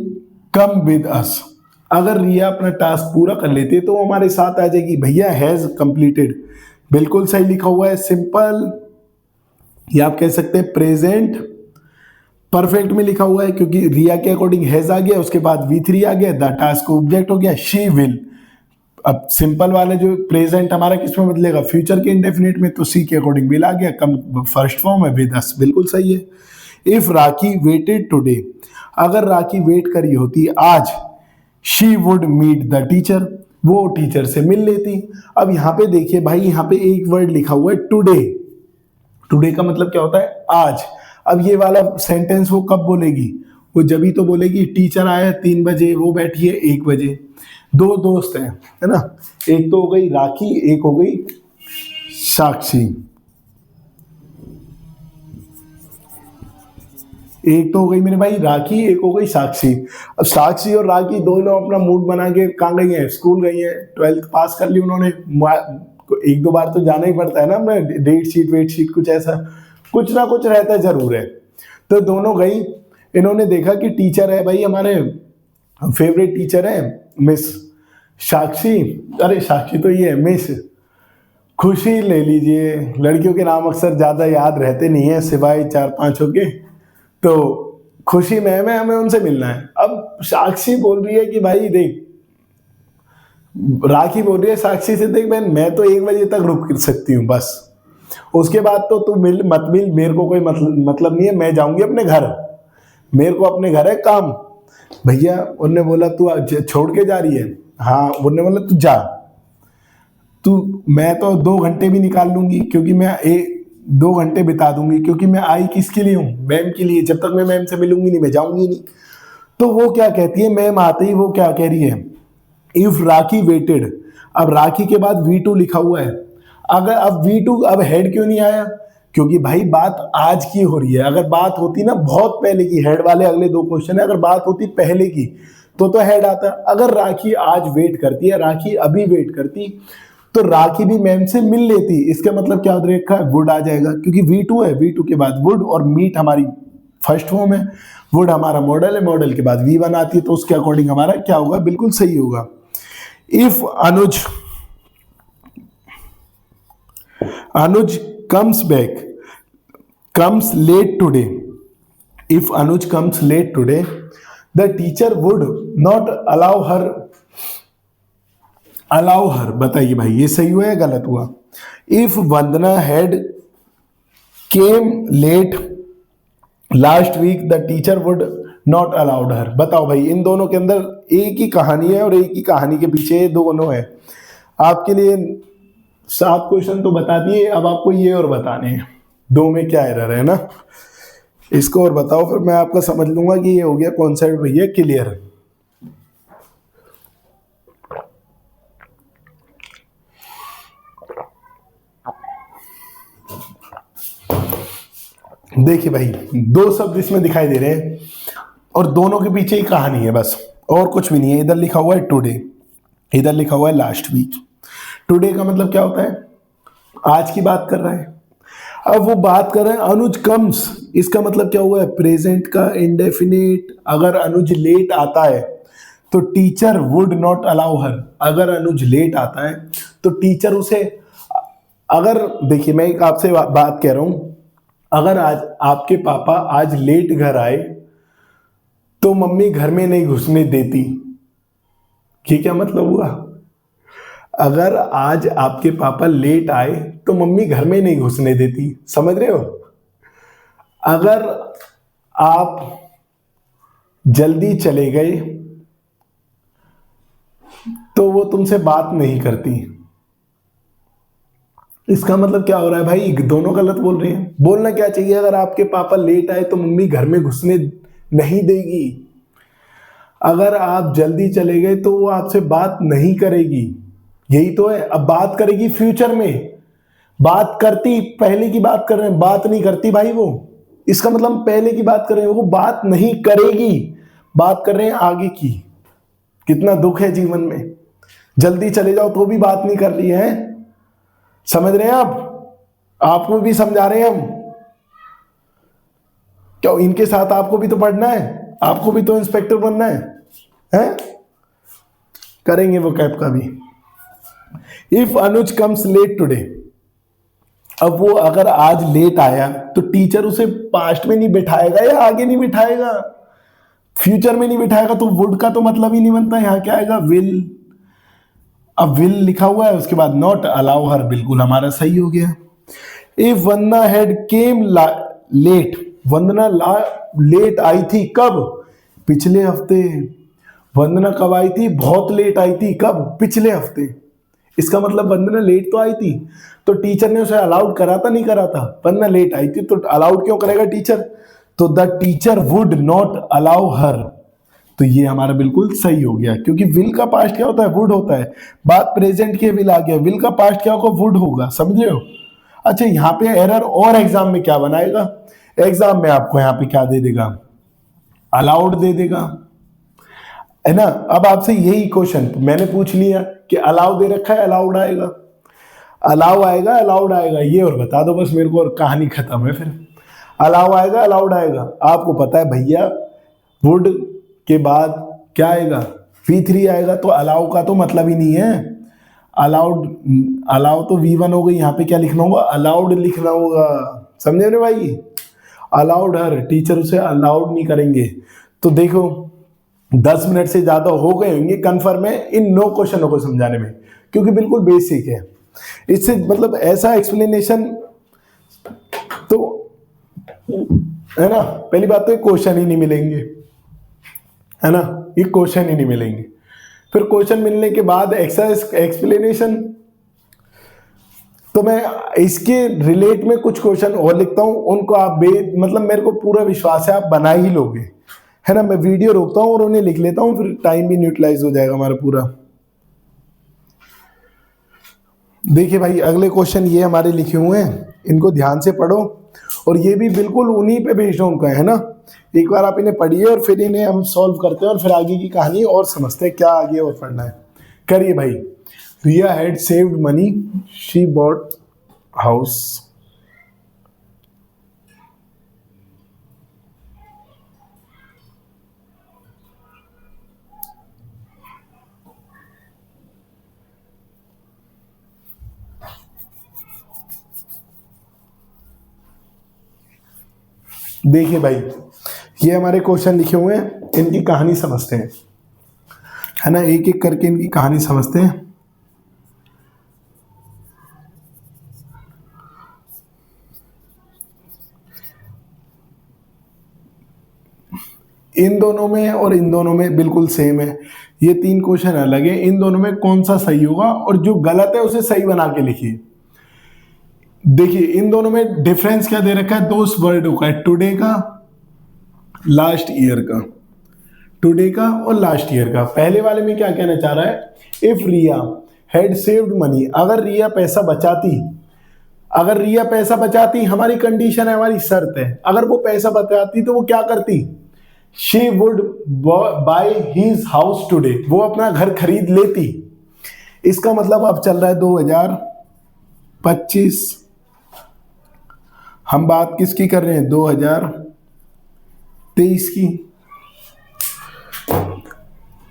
come with us. अगर रिया अपना टास्क पूरा कर लेती है तो वो हमारे साथ आ जाएगी। भैया हैज कंप्लीटेड बिल्कुल सही लिखा हुआ है, सिंपल, या आप कह सकते हैं प्रेजेंट परफेक्ट में लिखा हुआ है, क्योंकि रिया के अकॉर्डिंग हैज आ गया, उसके बाद V3 आ गया, द टास्क ऑब्जेक्ट हो गया, शी विल। अब सिंपल वाले जो प्रेजेंट हमारा किस में बदलेगा, फ्यूचर के इंडेफिनिट में, तो सी के अकॉर्डिंग विल आ गया, कम फर्स्ट फॉर्म है, विद अस, बिल्कुल सही है। इफ राखी वेटेड टुडे, अगर राखी वेट करी होती आज, she would meet the teacher, वो टीचर से मिल लेती। अब यहां पे देखिए भाई, यहां पे एक वर्ड लिखा हुआ है टुडे, टुडे का मतलब क्या होता है, आज। अब ये वाला सेंटेंस वो कब बोलेगी, वो जब ही तो बोलेगी टीचर आया 3 बजे, वो बैठी है 1 बजे। दो दोस्त हैं, है ना, एक तो हो गई राखी, एक हो गई साक्षी। एक तो हो गई मेरे भाई राखी, एक हो गई साक्षी। अब साक्षी और राखी दोनों अपना मूड बना के कहाँ गई हैं, स्कूल गई हैं, 12th पास कर ली उन्होंने। 1-2 बार तो जाना ही पड़ता है ना, मैं डेट शीट वेट शीट कुछ ऐसा कुछ ना कुछ रहता है जरूर है। तो दोनों गई, इन्होंने देखा कि टीचर है भाई, हमारे फेवरेट टीचर है मिस साक्षी, अरे साक्षी तो ये है, मिस खुशी ले लीजिए, लड़कियों के नाम अक्सर ज्यादा याद रहते नहीं है सिवाय 4-5 के, तो खुशी मैम है, हमें उनसे मिलना है। अब साक्षी बोल रही है कि भाई देख, राखी बोल रही है साक्षी से, देख बहन मैं तो 1 बजे तक रुक सकती हूँ बस, उसके बाद तो तू मिल मत मिल, मेरे को कोई मतलब नहीं है, मैं जाऊंगी अपने घर, मेरे को अपने घर है काम। भैया उनने बोला तू छोड़ के जा रही है, हाँ, उनने बोला तू जा, तू, मैं तो 2 घंटे भी निकाल लूंगी, क्योंकि मैं 2 घंटे बिता दूंगी, क्योंकि मैं आई किसके लिए हूँ, मैम के लिए, जब तक मैं मैम से मिलूंगी नहीं मैं जाऊंगी नहीं। तो वो क्या कहती है, मैम आते ही वो क्या कह रही है, इफ राखी वेटेड, अब राखी के बाद V2 लिखा हुआ है, अगर अब V2 अब हेड क्यों नहीं आया, क्योंकि भाई बात आज की हो रही है। अगर बात होती ना बहुत पहले की, हेड वाले अगले 2 क्वेश्चन है, अगर बात होती पहले की तो हेड आता। अगर राखी आज वेट करती है, राखी अभी वेट करती, तो राखी भी मैम से मिल लेती। इसका मतलब क्या देखा है, वुड आ जाएगा, क्योंकि V2 है, V2 के बाद वुड, और मीट हमारी फर्स्ट फॉर्म है, वुड हमारा मॉडल है, मॉडल के बाद V1 आती है, तो उसके अकॉर्डिंग हमारा क्या होगा, बिल्कुल सही होगा। If Anuj comes late today, if Anuj comes late today, the teacher would not allow her, बताइए भाई ये सही हुआ या गलत हुआ। if Vandana had came late last week, the teacher would not allowed her, बताओ भाई, इन दोनों के अंदर एक ही कहानी है और एक ही कहानी के पीछे ये दोनों है। आपके लिए 7 क्वेश्चन तो बता दिए, अब आपको ये और बताने हैं 2 में क्या एरर है ना, इसको और बताओ, फिर मैं आपका समझ लूंगा कि ये हो गया कॉन्सेप्ट भैया क्लियर। देखिए भाई 2 शब्द इसमें दिखाई दे रहे हैं और दोनों के पीछे ही कहानी है बस, और कुछ भी नहीं है। इधर लिखा हुआ है टुडे, इधर लिखा हुआ है लास्ट वीक। टुडे का मतलब क्या होता है, आज की बात कर रहा है। अब वो बात कर रहे हैं अनुज कम्स, इसका मतलब क्या हुआ है, प्रेजेंट का इंडेफिनिट। अगर अनुज लेट आता है तो teacher would not allow her, अगर अनुज लेट आता है तो टीचर उसे, अगर देखिए मैं एक आपसे बात कह रहा हूं, अगर आज आपके पापा आज लेट घर आए तो मम्मी घर में नहीं घुसने देती, ये क्या मतलब हुआ, अगर आज आपके पापा लेट आए तो मम्मी घर में नहीं घुसने देती, समझ रहे हो। अगर आप जल्दी चले गए तो वो तुमसे बात नहीं करती। इसका मतलब क्या हो रहा है भाई, दोनों गलत बोल रहे हैं। बोलना क्या चाहिए, अगर आपके पापा लेट आए तो मम्मी घर में घुसने नहीं देगी, अगर आप जल्दी चले गए तो वो आपसे बात नहीं करेगी, यही तो है। अब बात करेगी फ्यूचर में, बात करती, पहले की बात कर रहे हैं, बात नहीं करती भाई वो, इसका मतलब हम पहले की बात कर रहे हैं, वो बात नहीं करेगी, बात कर रहे हैं आगे की। कितना दुख है जीवन में, जल्दी चले जाओ तो भी बात नहीं कर रही है। समझ रहे हैं आप? आपको भी समझा रहे हैं हम। क्यों, इनके साथ आपको भी तो पढ़ना है, आपको भी तो इंस्पेक्टर बनना है? करेंगे वो कैप का भी। If Anuj comes late today, अब वो अगर आज लेट आया तो टीचर उसे पास्ट में नहीं बिठाएगा या आगे नहीं बिठाएगा, फ्यूचर में नहीं बिठाएगा, तो वुड का तो मतलब ही नहीं बनता। यहां क्या आएगा? विल। अब विल लिखा हुआ है, उसके बाद नॉट अलाउ हर, बिल्कुल हमारा सही हो गया। If Vandana had came late, Vandana late आई थी, कब? पिछले हफ्ते। वंदना कब आई थी? बहुत लेट आई थी, कब? पिछले हफ्ते। इसका मतलब वंदना लेट तो आई थी, तो टीचर ने उसे अलाउड करा था, नहीं करा था? वंदना लेट आई थी तो अलाउड क्यों करेगा टीचर? तो the teacher would not allow her, तो ये हमारा बिल्कुल सही हो गया, क्योंकि विल का पास्ट क्या होता है? वुड होता है। बात प्रेजेंट के विल आ गया, विल का पास्ट क्या होगा? वुड होगा। समझ रहे हो? अच्छा, यहाँ पे एरर और एग्जाम में क्या बनाएगा? एग्जाम में आपको यहाँ पे क्या दे देगा? अलाउड दे देगा, है ना। अब आपसे यही क्वेश्चन मैंने पूछ लिया कि अलाउ दे रखा है, अलाउड आएगा, अलाउ आएगा, अलाउड आएगा, ये और बता दो बस मेरे को, और कहानी खत्म है फिर। अलाउ आएगा, अलाउड आएगा, आपको पता है भैया वुड के बाद क्या आएगा? V3 आएगा, तो अलाउ का तो मतलब ही नहीं है। अलाउड, अलाउ तो V1 हो गई, यहाँ पे क्या लिखना होगा? अलाउड लिखना होगा। समझे ना भाई? अलाउड हर, टीचर उसे अलाउड नहीं करेंगे। तो देखो 10 मिनट से ज्यादा हो गए होंगे कन्फर्म है इन 9 क्वेश्चनों को समझाने में, क्योंकि बिल्कुल बेसिक है। इससे मतलब ऐसा एक्सप्लेनेशन तो, है ना, पहली बात तो ये क्वेश्चन ही नहीं मिलेंगे, है ना, ये क्वेश्चन ही नहीं मिलेंगे। फिर क्वेश्चन मिलने के बाद एक्सप्लेनेशन, तो मैं इसके रिलेट में कुछ क्वेश्चन और लिखता हूं, उनको आप मतलब मेरे को पूरा विश्वास है आप बना ही लोगे, है ना। मैं वीडियो रोकता हूं और उन्हें लिख लेता हूं, फिर टाइम भी यूटिलाइज हो जाएगा हमारा पूरा। देखिए भाई, अगले क्वेश्चन ये हमारे लिखे हुए हैं, इनको ध्यान से पढ़ो, और ये भी बिल्कुल उन्हीं पे बेस्ड होकर है ना। एक बार आप इन्हें पढ़िए और फिर इन्हें हम सॉल्व करते हैं, और फिर आगे की कहानी और समझते हैं क्या आगे और पढ़ना है। करिए भाई। Riya had saved money, she bought house. देखिए भाई, ये हमारे क्वेश्चन लिखे हुए हैं, इनकी कहानी समझते हैं, है ना, एक एक करके इनकी कहानी समझते हैं। इन दोनों में और इन दोनों में बिल्कुल सेम है, ये 3 क्वेश्चन अलग है, इन दोनों में कौन सा सही होगा, और जो गलत है उसे सही बना के लिखिए। देखिए इन दोनों में डिफरेंस क्या दे रखा है? 2 वर्ड का है, टुडे का, लास्ट ईयर का। टुडे का और लास्ट ईयर का। पहले वाले में क्या कहना चाह रहा है? If Riya had saved money, अगर रिया पैसा बचाती, अगर रिया पैसा बचाती, हमारी कंडीशन है, हमारी शर्त है, अगर वो पैसा बचाती तो वो क्या करती? She would by his house today, वो अपना घर खरीद लेती। इसका मतलब अब चल रहा है 2025, हम बात किसकी कर रहे हैं? 2023 की,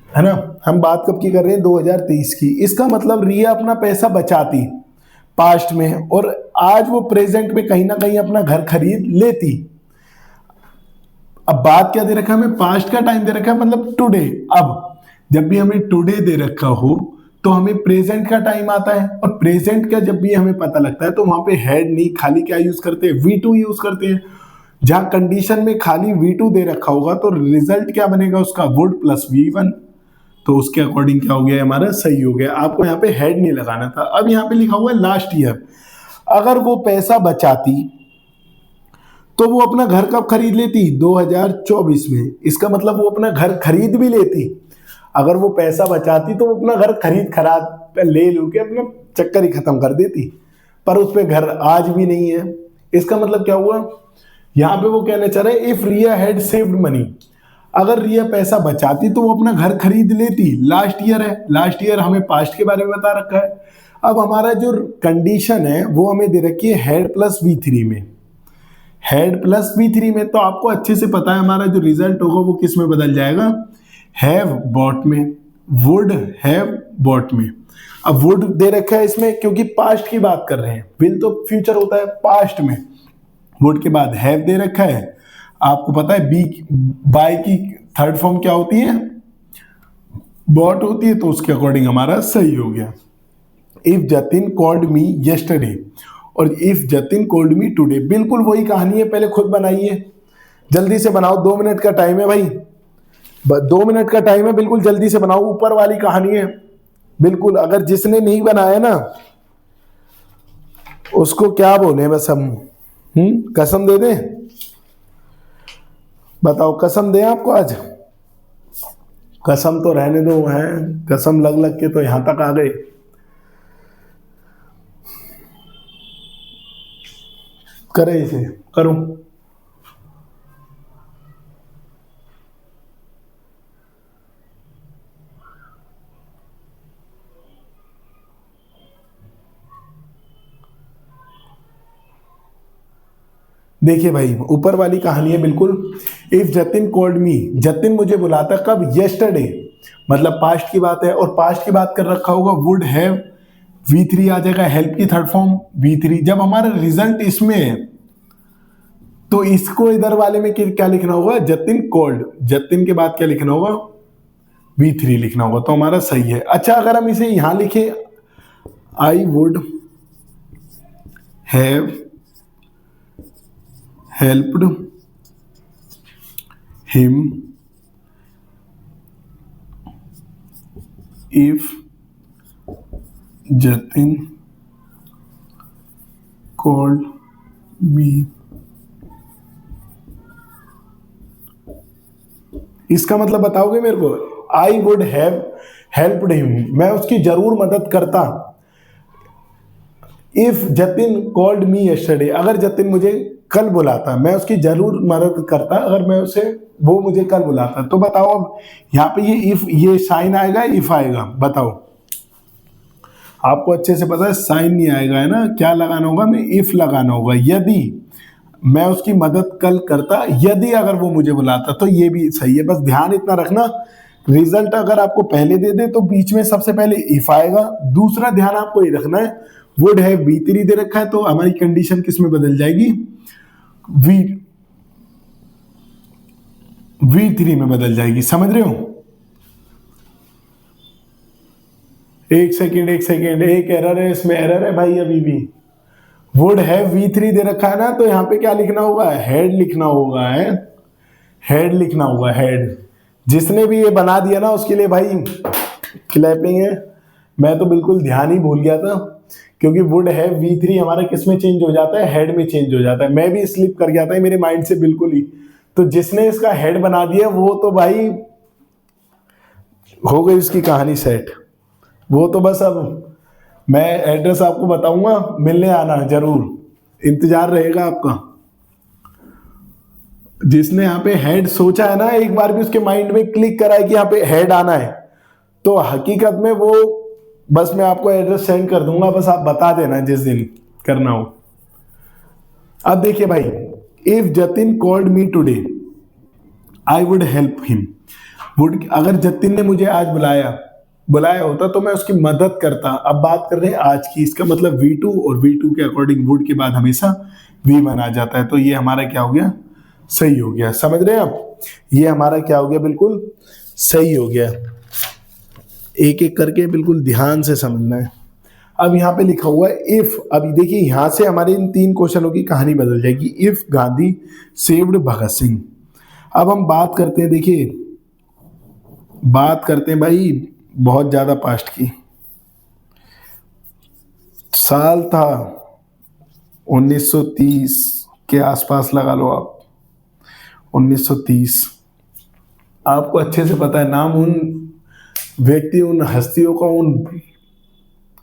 है ना। हम बात कब की कर रहे हैं? 2023 की। इसका मतलब रिया अपना पैसा बचाती पास्ट में, और आज वो प्रेजेंट में कहीं ना कहीं अपना घर खरीद लेती। अब बात क्या दे रखा है हमें? पास्ट का टाइम दे रखा है, मतलब टुडे। अब जब भी हमें टुडे दे रखा हो तो हमें प्रेजेंट का टाइम आता है, और प्रेजेंट का जब भी हमें पता लगता है तो वहां पे हैड नहीं, खाली क्या यूज करते हैं? V2 यूज करते हैं। जहां कंडीशन में खाली V2 दे रखा होगा तो रिजल्ट क्या बनेगा उसका? वुड प्लस V1, तो उसके अकॉर्डिंग क्या हो गया हमारा? सही हो गया। आपको यहाँ पे हेड नहीं लगाना था। अब यहाँ पे लिखा हुआ है लास्ट ईयर, अगर वो पैसा बचाती तो वो अपना घर कब खरीद लेती? 2024 में। इसका मतलब वो अपना घर खरीद भी लेती। अगर वो पैसा बचाती तो वो अपना घर खरीद ले लू के अपना चक्कर ही खत्म कर देती। पर उस पे घर आज भी नहीं है। इसका मतलब क्या हुआ, यहाँ पे वो कहना चाह रहे हैं if Riya had saved money, अगर रिया पैसा बचाती तो वो अपना घर खरीद लेती। लास्ट ईयर है, लास्ट ईयर हमें पास्ट के बारे में बता रखा है। अब हमारा जो कंडीशन है वो हमें दे रखी है हेड प्लस V3 में, हेड प्लस V3 में। तो आपको अच्छे से पता है हमारा जो रिजल्ट होगा वो किस में बदल जाएगा, हैव बॉट में, वुड हैव बॉट में। अब वुड दे रखा है इसमें क्योंकि पास्ट की बात कर रहे हैं, विल तो फ्यूचर होता है पास्ट में। वुड के बाद हैव दे रखा है, आपको पता है बी बाय की थर्ड फॉर्म क्या होती है, बॉट होती है, तो उसके अकॉर्डिंग हमारा सही हो गया। If Jatin called me yesterday और if Jatin called me today, बिल्कुल वही कहानी है, पहले खुद बनाइए, जल्दी से बनाओ, 2 मिनट का टाइम है भाई, 2 मिनट का टाइम है, बिल्कुल जल्दी से बनाओ, ऊपर वाली कहानी है बिल्कुल। अगर जिसने नहीं बनाया ना उसको क्या बोले बस हम, कसम दे दें, बताओ कसम दें आपको आज, कसम तो रहने दो, है कसम लग लग के तो यहां तक आ गए। करे इसे, करो। देखिए भाई ऊपर वाली कहानी है बिल्कुल। इफ जतिन कॉल्ड मी, जतिन मुझे बुलाता कब, यस्टरडे, मतलब पास्ट की बात है, और पास्ट की बात कर रखा होगा, वुड हैव V3 आ जाएगा, हेल्प की थर्ड फॉर्म V3। जब हमारा रिजल्ट इसमें है तो इसको इधर वाले में क्या लिखना होगा, जतिन कॉल्ड, जतिन के बाद क्या लिखना होगा, V3 लिखना होगा, तो हमारा सही है। अच्छा अगर हम इसे यहां लिखे, I would have helped him if Jatin called मी, इसका मतलब बताओगे मेरे को, I would have helped him, मैं उसकी जरूर मदद करता। If Jatin called me yesterday, अगर जतिन मुझे कल बुलाता, मैं उसकी जरूर मदद करता अगर मैं उसे, वो मुझे कल बुलाता। तो बताओ अब यहाँ पे ये इफ, ये साइन आएगा इफ आएगा, बताओ। आपको अच्छे से पता है साइन नहीं आएगा, है ना, क्या लगाना होगा, मैं इफ लगाना होगा। यदि मैं उसकी मदद कल करता, यदि अगर वो मुझे बुलाता, तो ये भी सही है। बस ध्यान इतना रखना, रिजल्ट अगर आपको पहले दे दे तो बीच में सबसे पहले इफ आएगा। दूसरा ध्यान आपको ये रखना है, वुड हैव V3 दे रखा है तो हमारी कंडीशन किस में बदल जाएगी, V3 में बदल जाएगी। समझ रहे हो? एक सेकेंड, एक एरर है इसमें, एरर है भाई अभी भी। वुड हैव V3 दे रखा है ना, तो यहाँ पे क्या लिखना होगा, हेड लिखना होगा, है हेड लिखना होगा, हेड। जिसने भी ये बना दिया ना उसके लिए भाई क्लैपिंग है। मैं तो बिल्कुल ध्यान ही भूल गया था, क्योंकि वुड हैव V3 हमारा किस में चेंज हो जाता है, हेड में चेंज हो जाता है। मैं भी स्लिप कर गया था मेरे माइंड से बिल्कुल ही। तो जिसने इसका हेड बना दिया वो तो भाई हो गई उसकी कहानी सेट। वो तो बस अब मैं एड्रेस आपको बताऊंगा, मिलने आना जरूर, इंतजार रहेगा आपका। जिसने यहाँ पे हेड सोचा है ना, एक बार भी उसके माइंड में क्लिक करा है कि यहाँ पे हेड आना है, तो हकीकत में वो, बस मैं आपको एड्रेस सेंड कर दूंगा, बस आप बता देना जिस दिन करना हो। अब देखिए भाई, if Jatin called me today I would help him, would, अगर जतिन ने मुझे आज बुलाया होता तो मैं उसकी मदद करता। अब बात कर रहे हैं आज की, इसका मतलब V2, और V2 के अकॉर्डिंग वुड के बाद हमेशा V1 आ जाता है, तो ये हमारा क्या हो गया, सही हो गया। समझ रहे हैं आप, ये हमारा क्या हो गया, बिल्कुल सही हो गया। एक एक करके बिल्कुल ध्यान से समझना है। अब यहाँ पे लिखा हुआ है इफ, अभी देखिए यहां से हमारे इन 3 क्वेश्चनों की कहानी बदल जाएगी। If Gandhi saved Bhagat Singh. अब हम बात करते हैं, देखिए बात करते हैं भाई बहुत ज्यादा पास्ट की। साल था 1930 के आसपास, लगा लो आप 1930। आपको अच्छे से पता है नाम उन व्यक्ति, उन हस्तियों का, उन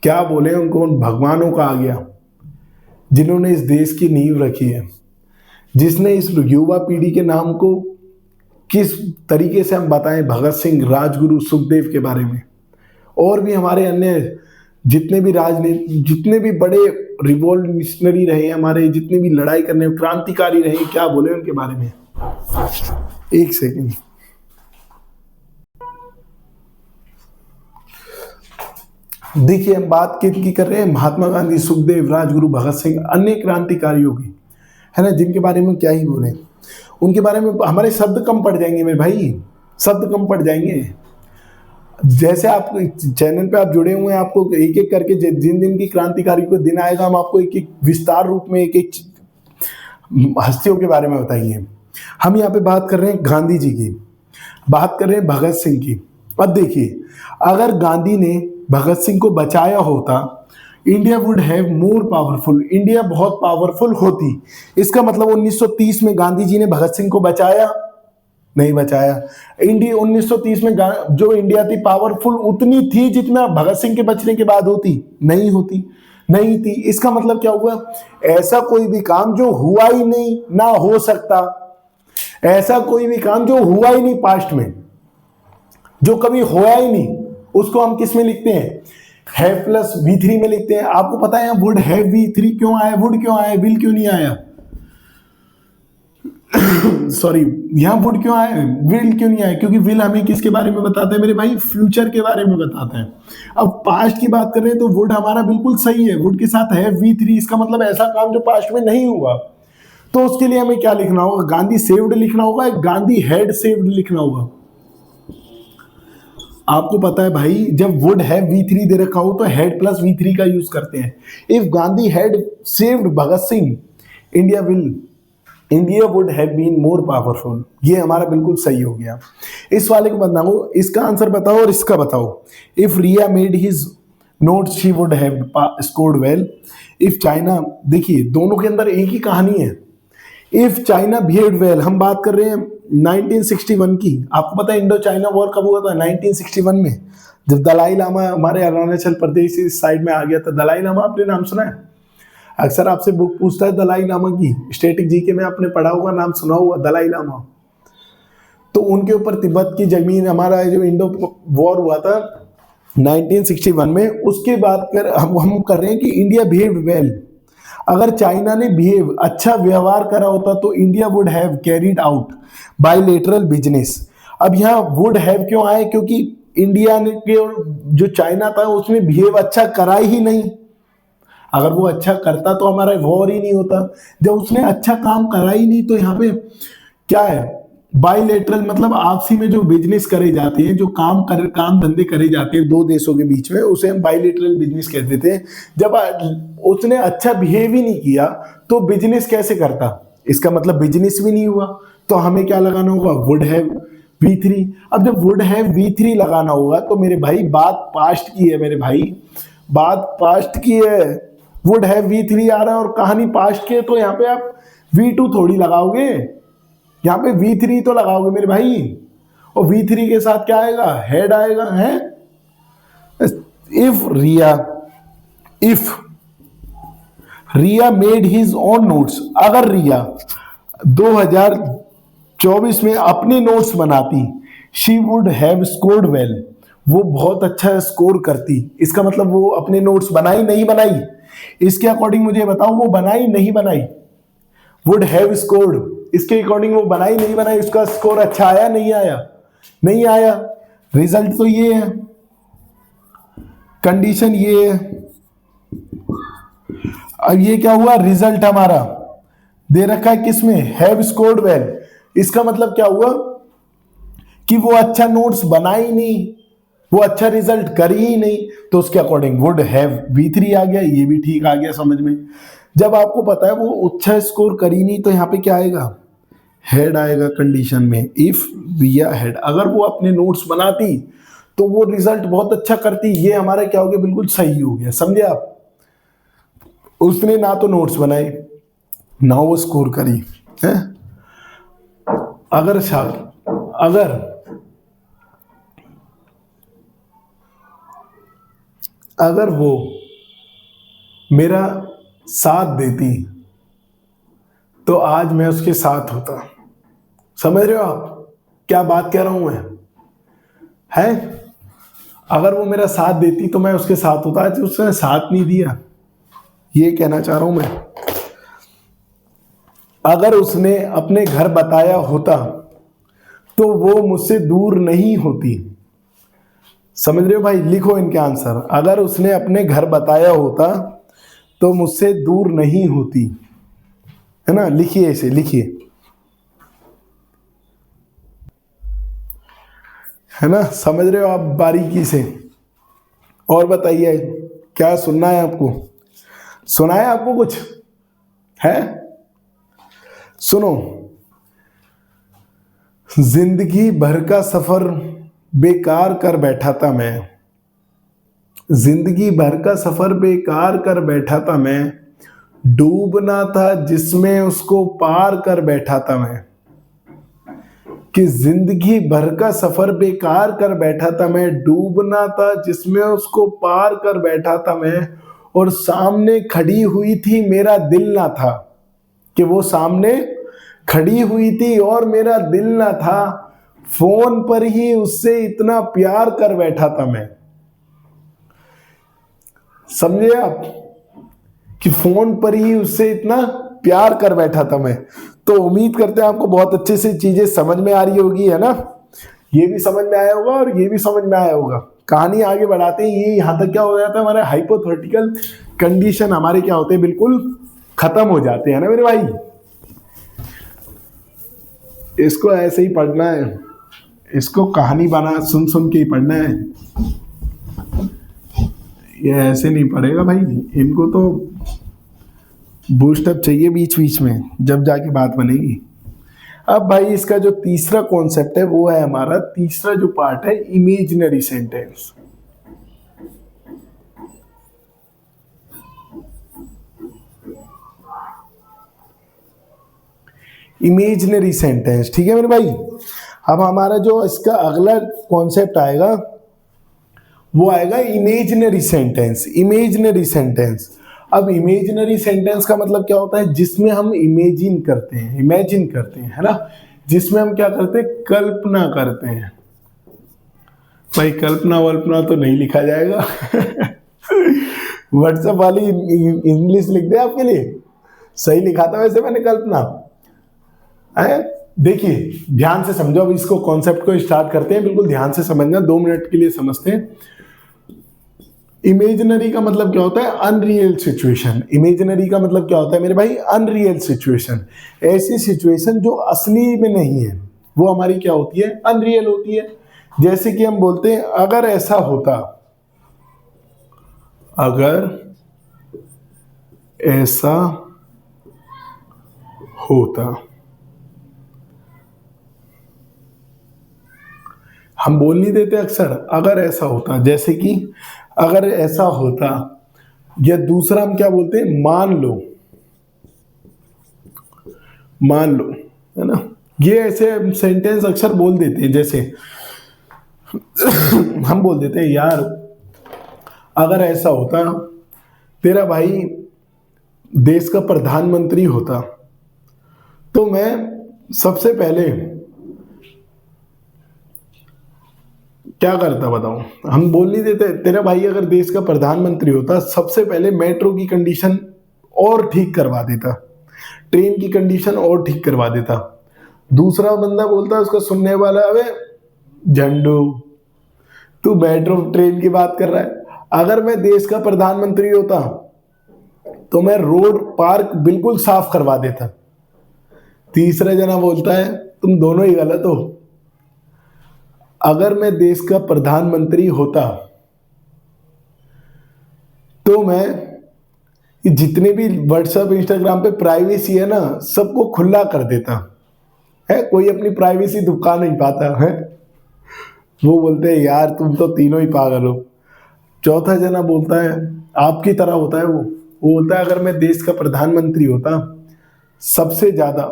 क्या बोले उनको, उन भगवानों का आ गया। जिन्होंने इस देश की नींव रखी है, जिसने इस युवा पीढ़ी के नाम को किस तरीके से हम बताएं, भगत सिंह, राजगुरु, सुखदेव के बारे में, और भी हमारे अन्य जितने भी राजनीति, जितने भी बड़े रिवॉल्यूशनरी रहे हमारे, जितने भी लड़ाई करने क्रांतिकारी रहे, क्या बोले उनके बारे में। एक सेकंड। देखिए, हम बात किनकी कर रहे हैं? महात्मा गांधी, सुखदेव, राजगुरु, भगत सिंह, अन्य क्रांतिकारियों की, है ना, जिनके बारे में क्या ही बोले। उनके बारे में हमारे शब्द कम पड़ जाएंगे मेरे भाई, शब्द कम पड़ जाएंगे। जैसे आप चैनल पे आप जुड़े हुए हैं, आपको एक एक करके जिन दिन की क्रांतिकारी को दिन आएगा, हम आपको एक एक विस्तार रूप में एक एक हस्तियों के बारे में बताएंगे। हम यहाँ पे बात कर रहे हैं गांधी जी की, बात कर रहे हैं भगत सिंह की। अब देखिए, अगर गांधी ने भगत सिंह को बचाया होता, India would have more powerful, India बहुत पावरफुल होती। इसका मतलब 1930 में गांधी जी ने भगत सिंह को बचाया? नहीं बचाया। इंडिया 1930 में जो इंडिया थी पावरफुल उतनी थी जितना भगत सिंह के बचने के बाद होती? नहीं होती, नहीं थी। इसका मतलब क्या हुआ? ऐसा कोई भी काम जो हुआ ही नहीं, ना हो सकता, ऐसा कोई भी काम जो हुआ ही नहीं पास्ट में, जो कभी होया ही नहीं, उसको हम किस में लिखते हैं? हैव प्लस V3 में लिखते हैं। आपको पता है वुड हैव V3 क्यों आया? वुड क्यों आया? विल क्यों नहीं आया? सॉरी, यहां वुड क्यों आया, विल क्यों नहीं आया? क्योंकि विल हमें किसके बारे में बताते हैं मेरे भाई? फ्यूचर के बारे में बताते हैं। अब पास्ट की बात करें तो वुड हमारा बिल्कुल सही है, वुड के साथ है V3। इसका मतलब ऐसा काम जो पास्ट में नहीं हुआ, तो उसके लिए हमें क्या लिखना होगा? गांधी सेव्ड लिखना होगा, गांधी हैड सेव्ड लिखना होगा। आपको पता है भाई, जब वुड हैव V3 दे रखा हो तो हैड प्लस V3 का यूज करते हैं। If Gandhi had saved Bhagat Singh, India would have been more powerful. ये हमारा बिल्कुल सही हो गया। इस वाले को बताओ, इसका आंसर बताओ और इसका बताओ। If Riya made his notes she would have scored well. If China, देखिए दोनों के अंदर एक ही कहानी है। इफ चाइना बिहेव्ड वेल, हम बात कर रहे हैं 1961 की। आपको पता है इंडो चाइना वॉर कब हुआ था? 1961 में, जब दलाई लामा हमारे अरुणाचल प्रदेश इस साइड में आ गया था। दलाई लामा आपने नाम सुना है? अक्सर आपसे बुक पूछता है दलाई लामा की, स्टैटिक जीके में आपने पढ़ा होगा, नाम सुना होगा दलाई लामा। तो उनके ऊपर तिब्बत की जमीन, हमारा जो इंडो वॉर हुआ था 1961 में, उसके बाद हम कर रहे हैं कि इंडिया बिहेव्ड वेल। अगर चाइना ने बिहेव, अच्छा व्यवहार करा होता, तो India would have carried out bilateral business. अब यहाँ वुड हैव क्यों आए? क्योंकि इंडिया ने के जो चाइना था उसने बिहेव अच्छा करा ही नहीं। अगर वो अच्छा करता तो हमारा वॉर ही नहीं होता। जब उसने अच्छा काम करा ही नहीं, तो यहाँ पे क्या है? बायलेटरल मतलब आपसी में जो बिजनेस करे जाते हैं, जो काम धंधे करे जाते हैं दो देशों के बीच में, उसे हम बायलेटरल बिजनेस कहते थे। जब उसने अच्छा बिहेव ही नहीं किया तो बिजनेस कैसे करता? इसका मतलब बिजनेस भी नहीं हुआ। तो हमें क्या लगाना होगा? Would have V3। अब जब वुड हैव V3 लगाना होगा तो मेरे भाई बात पास्ट की है, मेरे भाई बात पास्ट की है। वुड हैव V3 आ रहा है और कहानी पास्ट की है, तो यहाँ पे आप V2 थोड़ी लगाओगे, यहाँ पे V3 तो लगाओगे मेरे भाई। और V3 के साथ क्या आएगा? हेड आएगा, है। If Riya made his own notes, अगर रिया 2024 में अपने नोट्स बनाती, she would have scored well, वो बहुत अच्छा स्कोर करती। इसका मतलब वो अपने नोट्स बनाई नहीं बनाई? इसके अकॉर्डिंग मुझे बताओ, वो बनाई नहीं बनाई? वुड हैव स्कोर्ड, इसके अकॉर्डिंग वो बनाई नहीं बनाई? उसका स्कोर अच्छा आया नहीं आया? नहीं आया। रिजल्ट तो ये है, कंडीशन ये है। अब ये क्या हुआ? रिजल्ट हमारा दे रखा है किसमें? Have scored well. इसका मतलब क्या हुआ कि वो अच्छा नोट्स बना ही नहीं, वो अच्छा रिजल्ट कर ही नहीं, तो उसके अकॉर्डिंग वुड हैव V3 आ गया। ये भी ठीक आ गया समझ में। जब आपको पता है वो अच्छा स्कोर कर ही नहीं, तो यहाँ पे क्या आएगा? हेड आएगा कंडीशन में। इफ रिया हेड, अगर वो अपने नोट्स बनाती तो वो रिजल्ट बहुत अच्छा करती। ये हमारा क्या हो गया? बिल्कुल सही हो गया, समझे आप? उसने ना तो नोट्स बनाए, ना वो स्कोर करी है। अगर अगर वो मेरा साथ देती तो आज मैं उसके साथ होता। समझ रहे हो आप क्या बात कह रहा हूं मैं? है, अगर वो मेरा साथ देती तो मैं उसके साथ होता, आज उसने साथ नहीं दिया, ये कहना चाह रहा हूं मैं। अगर उसने अपने घर बताया होता तो वो मुझसे दूर नहीं होती। समझ रहे हो भाई? लिखो इनके आंसर। अगर उसने अपने घर बताया होता तो मुझसे दूर नहीं होती, है ना? लिखिए इसे, लिखिए, है ना? समझ रहे हो आप बारीकी से? और बताइए, क्या सुनना है आपको? सुना है आपको कुछ? है? सुनो। जिंदगी भर का सफर बेकार कर बैठा था मैं, जिंदगी भर का सफर बेकार कर बैठा था मैं, डूबना था जिसमें उसको पार कर बैठा था मैं। कि जिंदगी भर का सफर बेकार कर बैठा था मैं, डूबना था जिसमें उसको पार कर बैठा था मैं, और सामने खड़ी हुई थी मेरा दिल ना था। कि वो सामने खड़ी हुई थी और मेरा दिल ना था, फोन पर ही उससे इतना प्यार कर बैठा था मैं। समझे आप? कि फोन पर ही उससे इतना प्यार कर बैठा था मैं। तो उम्मीद करते हैं आपको बहुत अच्छे से चीजें समझ में आ रही होगी, है ना? ये भी समझ में आया होगा और ये भी समझ में आया होगा। कहानी आगे बढ़ाते हैं। ये यहां तक क्या हो जाता है, हमारे हाइपोथेटिकल कंडीशन हमारे क्या होते हैं, बिल्कुल खत्म हो जाते हैं ना मेरे भाई। इसको ऐसे ही पढ़ना है, इसको कहानी बना सुन सुन के ही पढ़ना है। ये ऐसे नहीं पढ़ेगा भाई, इनको तो बूस्टअप चाहिए बीच बीच में, जब जाके बात बनेगी। अब भाई इसका जो तीसरा कॉन्सेप्ट है वो है हमारा, तीसरा जो पार्ट है, इमेजिनरी सेंटेंस। इमेजिनरी सेंटेंस, ठीक है मेरे भाई? अब हमारा जो इसका अगला कॉन्सेप्ट आएगा वो आएगा इमेजिनरी सेंटेंस। इमेजिनरी सेंटेंस, अब इमेजिनरी सेंटेंस का मतलब क्या होता है? जिसमें हम इमेजिन करते हैं, इमेजिन करते हैं, है ना? जिसमें हम क्या करते हैं? कल्पना करते हैं। भाई कल्पना वल्पना तो नहीं लिखा जाएगा। व्हाट्सएप वाली इंग्लिश लिख दे आपके लिए, सही लिखा था वैसे मैंने, कल्पना है। देखिए ध्यान से समझो, अब इसको कॉन्सेप्ट को स्टार्ट करते हैं, बिल्कुल ध्यान से समझना, 2 मिनट के लिए समझते हैं। इमेजिनरी का मतलब क्या होता है? Unreal situation. इमेजिनरी का मतलब क्या होता है मेरे भाई? Unreal situation. ऐसी सिचुएशन जो असली में नहीं है, वो हमारी क्या होती है? अनरियल होती है। जैसे कि हम बोलते हैं अगर ऐसा होता, अगर ऐसा होता। हम बोल नहीं देते अक्सर अगर ऐसा होता, जैसे कि अगर ऐसा होता। या दूसरा हम क्या बोलते हैं? मान लो, मान लो, है ना? ये ऐसे सेंटेंस अक्सर बोल देते हैं। जैसे हम बोल देते हैं यार अगर ऐसा होता, तेरा भाई देश का प्रधानमंत्री होता तो मैं सबसे पहले क्या करता बताऊं? हम बोल नहीं देते तेरा भाई अगर देश का प्रधानमंत्री होता, सबसे पहले मेट्रो की कंडीशन और ठीक करवा देता, ट्रेन की कंडीशन और ठीक करवा देता। दूसरा बंदा बोलता है, उसका सुनने वाला, अबे झंडू तू मेट्रो ट्रेन की बात कर रहा है, अगर मैं देश का प्रधानमंत्री होता तो मैं रोड पार्क बिल्कुल साफ करवा देता। तीसरा जना बोलता है तुम दोनों ही गलत हो, अगर मैं देश का प्रधानमंत्री होता तो मैं जितने भी व्हाट्सएप इंस्टाग्राम पे प्राइवेसी है ना, सबको खुला कर देता है। कोई अपनी प्राइवेसी दुबका नहीं पाता है। वो बोलते हैं यार तुम तो तीनों ही पागल हो। चौथा जना बोलता है, आपकी तरह होता है वो बोलता है अगर मैं देश का प्रधानमंत्री होता, सबसे ज्यादा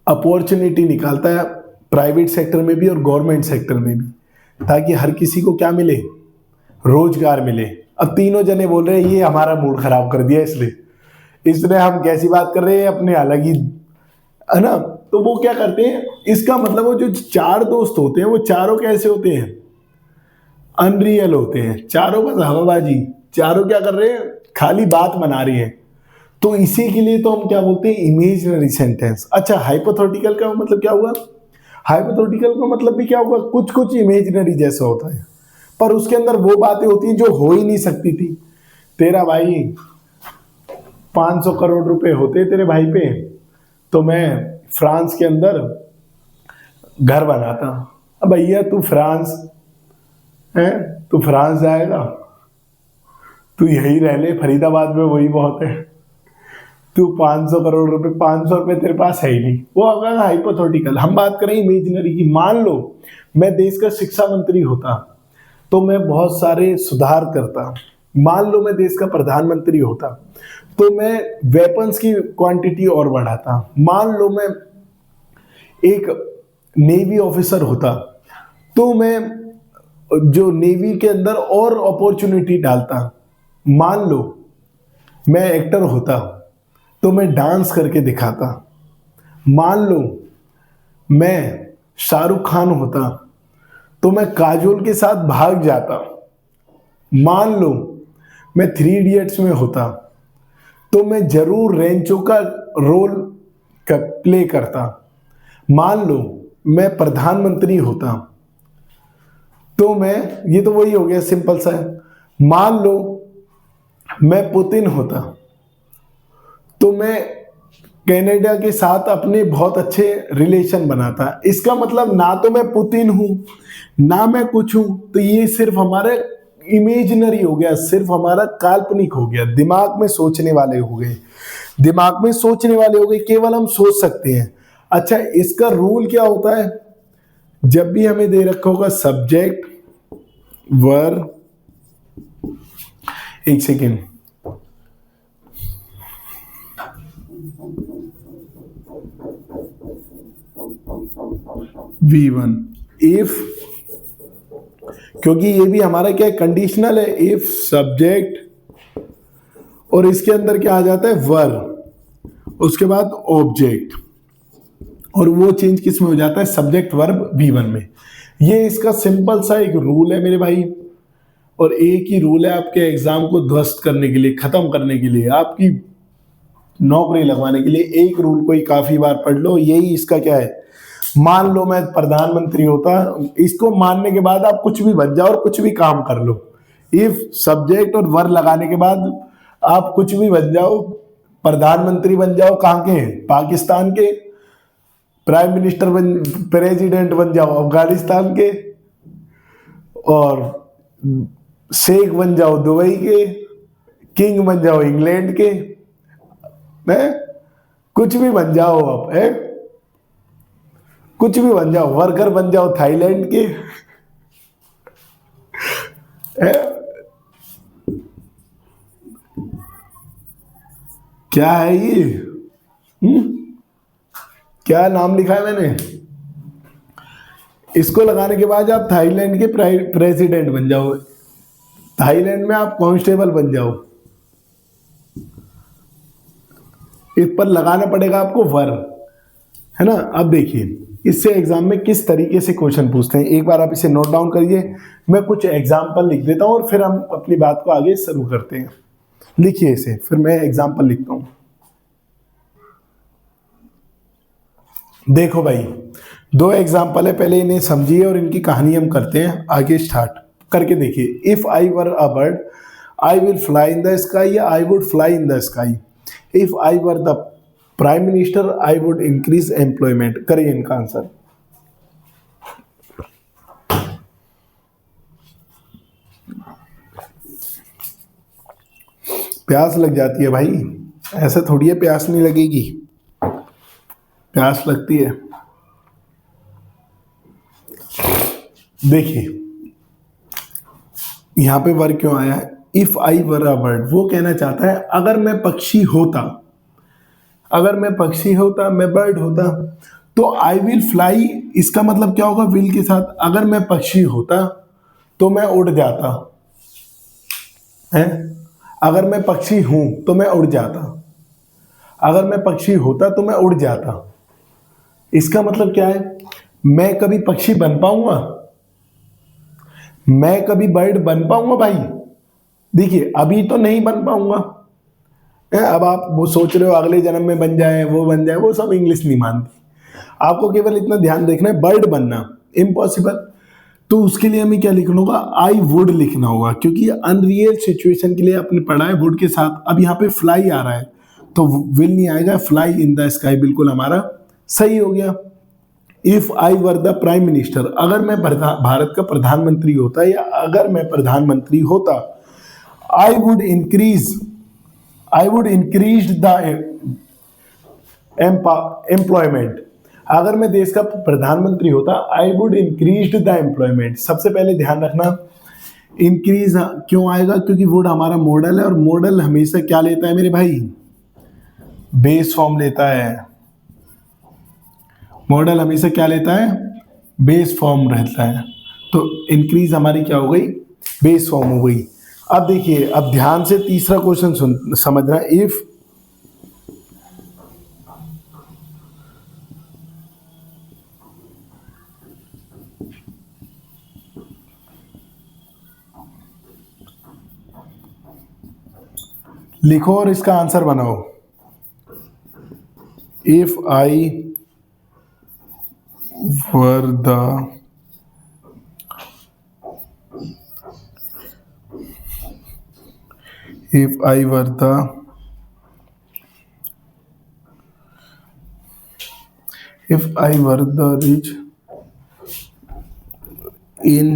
अपॉर्चुनिटी निकालता है प्राइवेट सेक्टर में भी और गवर्नमेंट सेक्टर में भी, ताकि हर किसी को क्या मिले? रोजगार मिले। अब तीनों जने बोल रहे हैं ये हमारा मूड खराब कर दिया इसलिए, इसमें हम कैसी बात कर रहे हैं, अपने अलग ही, है ना। तो वो क्या करते हैं, इसका मतलब वो जो चार दोस्त होते हैं वो चारों कैसे होते हैं, अनरियल होते हैं, चारों बस हवाबाजी, चारों क्या कर रहे हैं, खाली बात बना रही है। तो इसी के लिए तो हम क्या बोलते हैं, इमेजिनरी सेंटेंस। अच्छा, हाइपोथेटिकल का मतलब क्या हुआ, हाइपोथेटिकल का मतलब भी क्या हुआ, कुछ कुछ इमेजिनरी जैसा होता है, पर उसके अंदर वो बातें होती हैं जो हो ही नहीं सकती थी। तेरा भाई 500 करोड़ रुपए होते तेरे भाई पे, तो मैं फ्रांस के अंदर घर बनाता। अब भैया तू फ्रांस है, तू फ्रांस जाएगा, तू यही रह ले, फरीदाबाद में वही बहुत है। तू 500 करोड़ रुपए, 500 रुपए तेरे पास है ही नहीं। वो अगर हाइपोथेटिकल, हम बात करें इमेजिनरी की। मान लो मैं देश का शिक्षा मंत्री होता तो मैं बहुत सारे सुधार करता। मान लो मैं देश का प्रधानमंत्री होता तो मैं वेपन्स की क्वांटिटी और बढ़ाता। मान लो मैं एक नेवी ऑफिसर होता तो मैं जो नेवी के अंदर और अपॉर्चुनिटी डालता। मान लो मैं एक्टर होता तो मैं डांस करके दिखाता। मान लो मैं शाहरुख खान होता तो मैं काजोल के साथ भाग जाता। मान लो मैं 3 इडियट्स में होता तो मैं जरूर रेंचो का रोल का प्ले करता। मान लो मैं प्रधानमंत्री होता तो मैं, ये तो वही हो गया, सिंपल सा है। मान लो मैं पुतिन होता तो मैं कनाडा के साथ अपने बहुत अच्छे रिलेशन बनाता। इसका मतलब ना तो मैं पुतिन हूं ना मैं कुछ हूं, तो ये सिर्फ हमारे इमेजिनरी हो गया, सिर्फ हमारा काल्पनिक हो गया, दिमाग में सोचने वाले हो गए, दिमाग में सोचने वाले हो गए, केवल हम सोच सकते हैं। अच्छा, इसका रूल क्या होता है, जब भी हमें दे रखा होगा सब्जेक्ट वर्ब, एक सेकेंड, V1 इफ, क्योंकि ये भी हमारा क्या है, कंडीशनल है। इफ सब्जेक्ट और इसके अंदर क्या आ जाता है, वर्ब, उसके बाद ऑब्जेक्ट, और वो चेंज किस में हो जाता है, सब्जेक्ट वर्ब V1 में। ये इसका सिंपल सा एक रूल है मेरे भाई, और एक ही रूल है आपके एग्जाम को ध्वस्त करने के लिए, खत्म करने के लिए, आपकी नौकरी लगवाने के लिए। एक रूल को ही काफी बार पढ़ लो, यही इसका क्या है। मान लो मैं प्रधानमंत्री होता, इसको मानने के बाद आप कुछ भी बन जाओ और कुछ भी काम कर लो। इफ सब्जेक्ट और वर्ब लगाने के बाद आप कुछ भी बन जाओ, प्रधानमंत्री बन जाओ, कहाँ के, पाकिस्तान के, प्राइम मिनिस्टर बन, प्रेसिडेंट बन जाओ अफगानिस्तान के, और शेख बन जाओ दुबई के, किंग बन जाओ इंग्लैंड के, है, कुछ भी बन जाओ आप, है, कुछ भी बन जाओ, वर्कर बन जाओ थाईलैंड के, है? क्या है ये, क्या नाम लिखा है मैंने, इसको लगाने के बाद आप थाईलैंड के प्रेसिडेंट बन जाओ, थाईलैंड में आप कांस्टेबल बन जाओ। इस पर लगाना पड़ेगा आपको वर्ब, है ना। अब देखिए इससे एग्जाम में किस तरीके से क्वेश्चन पूछते हैं, एक बार आप इसे नोट डाउन करिए। मैं कुछ एग्जाम्पल लिख देता हूं और फिर हम अपनी बात को आगे शुरू करते हैं। लिखिए इसे, फिर मैं एग्जाम्पल लिखता हूं। देखो भाई, 2 एग्जाम्पल है, पहले इन्हें समझिए और इनकी कहानी हम करते हैं, आगे स्टार्ट करके देखिए। If I were a bird I will fly in the sky, या I would fly in the sky. If I were the prime minister I would increase employment. करिए इनका आंसर। प्यास लग जाती है भाई, ऐसा थोड़ी है प्यास नहीं लगेगी, प्यास लगती है। देखिए यहां पे वर्ड क्यों आया है, if I were a bird, वो कहना चाहता है अगर मैं पक्षी होता, अगर मैं पक्षी होता, मैं बर्ड होता, तो आई विल फ्लाई, इसका मतलब क्या होगा, विल के साथ। अगर मैं पक्षी होता तो मैं उड़ जाता है, अगर मैं पक्षी हूं तो मैं उड़ जाता। अगर मैं पक्षी होता तो मैं उड़ जाता। इसका मतलब क्या है? मैं कभी पक्षी बन पाऊंगा? मैं कभी बर्ड बन पाऊंगा भाई? देखिए अभी तो नहीं बन पाऊंगा। अब आप वो सोच रहे हो अगले जन्म में बन जाए, वो बन जाए, वो सब इंग्लिश नहीं मानती। आपको केवल इतना ध्यान देखना है, बर्ड बनना इम्पॉसिबल। तो उसके लिए हमें क्या लिखना होगा? आई वुड लिखना होगा, क्योंकि अनरियल सिचुएशन के लिए आपने पढ़ा है वुड के साथ। अब यहाँ पे फ्लाई आ रहा है तो विल नहीं आएगा, फ्लाई इन द स्काई बिल्कुल हमारा सही हो गया। If I were the prime minister, अगर मैं भारत का प्रधानमंत्री होता, या अगर मैं प्रधानमंत्री होता, आई वुड इंक्रीज द एम्प्लॉयमेंट। अगर मैं देश का प्रधानमंत्री होता, आई वुड इंक्रीज द एम्प्लॉयमेंट। सबसे पहले ध्यान रखना इंक्रीज क्यों आएगा, क्योंकि वुड हमारा मॉडल है, और मॉडल हमेशा क्या लेता है मेरे भाई? बेस फॉर्म लेता है। मॉडल हमेशा क्या लेता है? बेस फॉर्म रहता है। तो इंक्रीज हमारी क्या हो गई? बेस फॉर्म हो गई। अब देखिए, अब ध्यान से तीसरा क्वेश्चन समझना। इफ लिखो और इसका आंसर बनाओ। If I were the if I were the rich in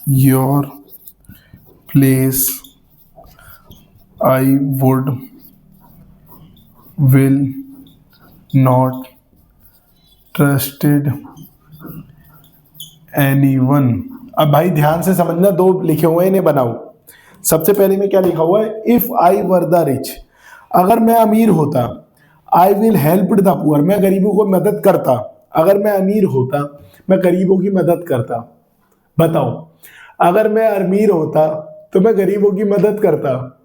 your place, I will not trusted anyone। अब भाई ध्यान से समझना, दो लिखे हुए हैं, इन्हें बनाओ। सबसे पहले में क्या लिखा हुआ है? If I were the rich, अगर मैं अमीर होता, आई विल हेल्प द पुअर, मैं गरीबों को मदद करता। अगर मैं अमीर होता, मैं गरीबों की मदद करता। बताओ, अगर मैं अमीर होता तो मैं गरीबों की मदद करता।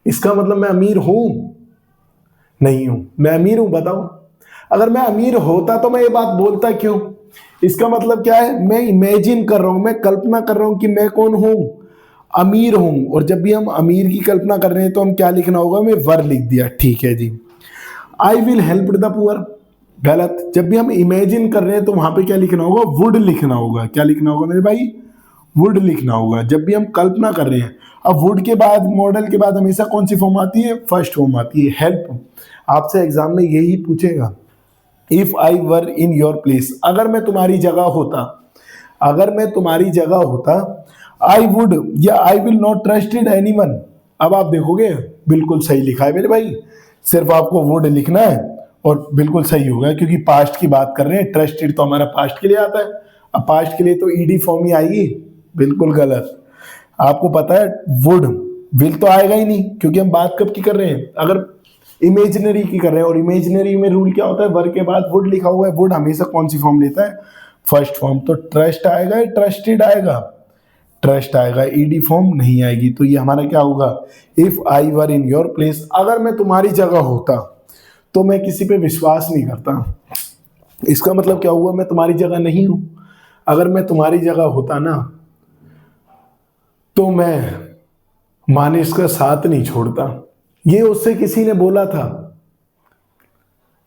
इसका मतलब मैं अमीर हूं? नहीं हूं। मैं अमीर हूं? बताओ। अगर मैं अमीर होता तो मैं ये बात बोलता क्यों? इसका मतलब क्या है? मैं इमेजिन कर रहा हूं, मैं कल्पना कर रहा हूं कि मैं कौन हूं? अमीर हूं। और जब भी हम अमीर की कल्पना कर रहे हैं तो हम क्या लिखना होगा? मैं वर लिख दिया, ठीक है जी। I will help the poor, गलत। जब भी हम इमेजिन कर रहे हैं तो वहां पे क्या लिखना होगा? वुड लिखना होगा। क्या लिखना होगा मेरे भाई? वुड लिखना होगा, जब भी हम कल्पना कर रहे हैं। अब वुड के बाद, मॉडल के बाद हमेशा कौन सी फॉर्म आती है? फर्स्ट फॉर्म आती है, हेल्प। आपसे एग्जाम में यही पूछेगा। If I were in your place, अगर मैं तुम्हारी जगह होता, अगर मैं तुम्हारी जगह होता, आई वुड या I will not trusted anyone. अब आप देखोगे बिल्कुल सही लिखा है मेरे भाई, सिर्फ आपको वुड लिखना है और बिल्कुल सही होगा, क्योंकि पास्ट की बात कर रहे हैं। ट्रस्टेड तो हमारा पास्ट के लिए आता है, अब पास्ट के लिए तो ईडी फॉर्म ही आएगी। बिल्कुल गलत। आपको पता है वुड, विल तो आएगा ही नहीं, क्योंकि हम बात कब की कर रहे हैं? अगर इमेजिनरी की कर रहे हैं, और इमेजिनरी में रूल क्या होता है? वर्ड के बाद वुड लिखा हुआ है। वुड हमेशा कौन सी फॉर्म लेता है? First form. तो ट्रस्ट आएगा या ट्रस्टेड आएगा? ट्रस्ट आएगा, ईडी फॉर्म नहीं आएगी। तो ये हमारा क्या होगा? If I were in your place, अगर मैं तुम्हारी जगह होता तो मैं किसी पे विश्वास नहीं करता। इसका मतलब क्या हुआ? मैं तुम्हारी जगह नहीं हूं। अगर मैं तुम्हारी जगह होता ना, तो मैं मानिस का साथ नहीं छोड़ता। ये उससे किसी ने बोला था,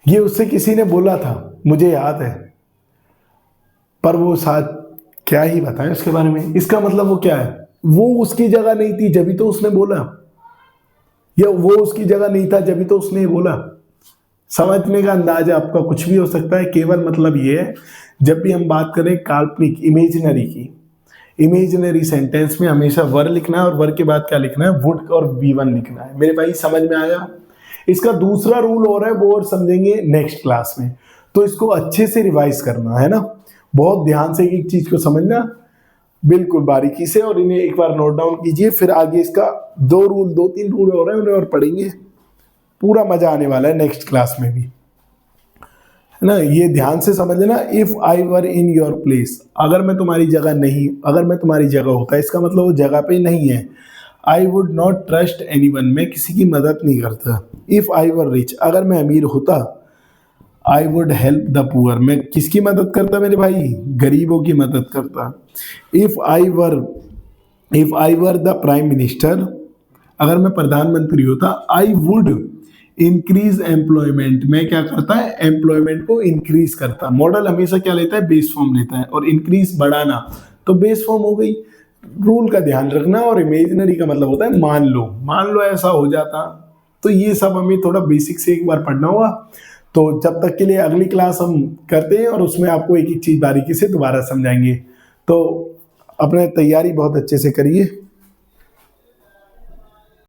ये उससे किसी ने बोला था, मुझे याद है, पर वो साथ क्या ही बताएं उसके बारे में। इसका मतलब वो क्या है? वो उसकी जगह नहीं थी जब तो उसने बोला, या वो उसकी जगह नहीं था जब तो उसने बोला। समझने का अंदाज आपका कुछ भी हो सकता है। केवल मतलब ये है, जब भी हम बात करें काल्पनिक, इमेजिनरी की, इमेजिनरी सेंटेंस में हमेशा वर लिखना है, और वर के बाद क्या लिखना है? वुड और V1 लिखना है। मेरे भाई समझ में आया? इसका दूसरा रूल और है, वो और समझेंगे नेक्स्ट क्लास में। तो इसको अच्छे से रिवाइज करना है ना, बहुत ध्यान से एक चीज को समझना बिल्कुल बारीकी से, और इन्हें एक बार नोट डाउन कीजिए। फिर आगे इसका दो तीन रूल और है, उन्हें और पढ़ेंगे। पूरा मजा आने वाला है नेक्स्ट क्लास में भी, है ना। ये ध्यान से समझ लेना। If I were in your place, अगर मैं तुम्हारी जगह नहीं, अगर मैं तुम्हारी जगह होता, इसका मतलब वो जगह पे नहीं है। I would not trust anyone, मैं किसी की मदद नहीं करता। इफ आई वर रिच, अगर मैं अमीर होता, I would help the poor, मैं किसकी मदद करता मेरे भाई, गरीबों की मदद करता। If I were the prime minister, अगर मैं प्रधानमंत्री होता, आई वुड इंक्रीज एम्प्लॉयमेंट, मैं क्या करता है, एम्प्लॉयमेंट को इंक्रीज करता। मॉडल हमेशा क्या लेता है, बेस फॉर्म लेता है, और इंक्रीज बढ़ाना, तो बेस फॉर्म हो गई। रूल का ध्यान रखना, और इमेजिनरी का मतलब होता है मान लो ऐसा हो जाता। तो ये सब हमें थोड़ा बेसिक से एक बार पढ़ना होगा। तो जब तक के लिए अगली क्लास हम करते हैं, और उसमें आपको एक एक चीज बारीकी से दोबारा समझाएंगे। तो अपने तैयारी बहुत अच्छे से करिए।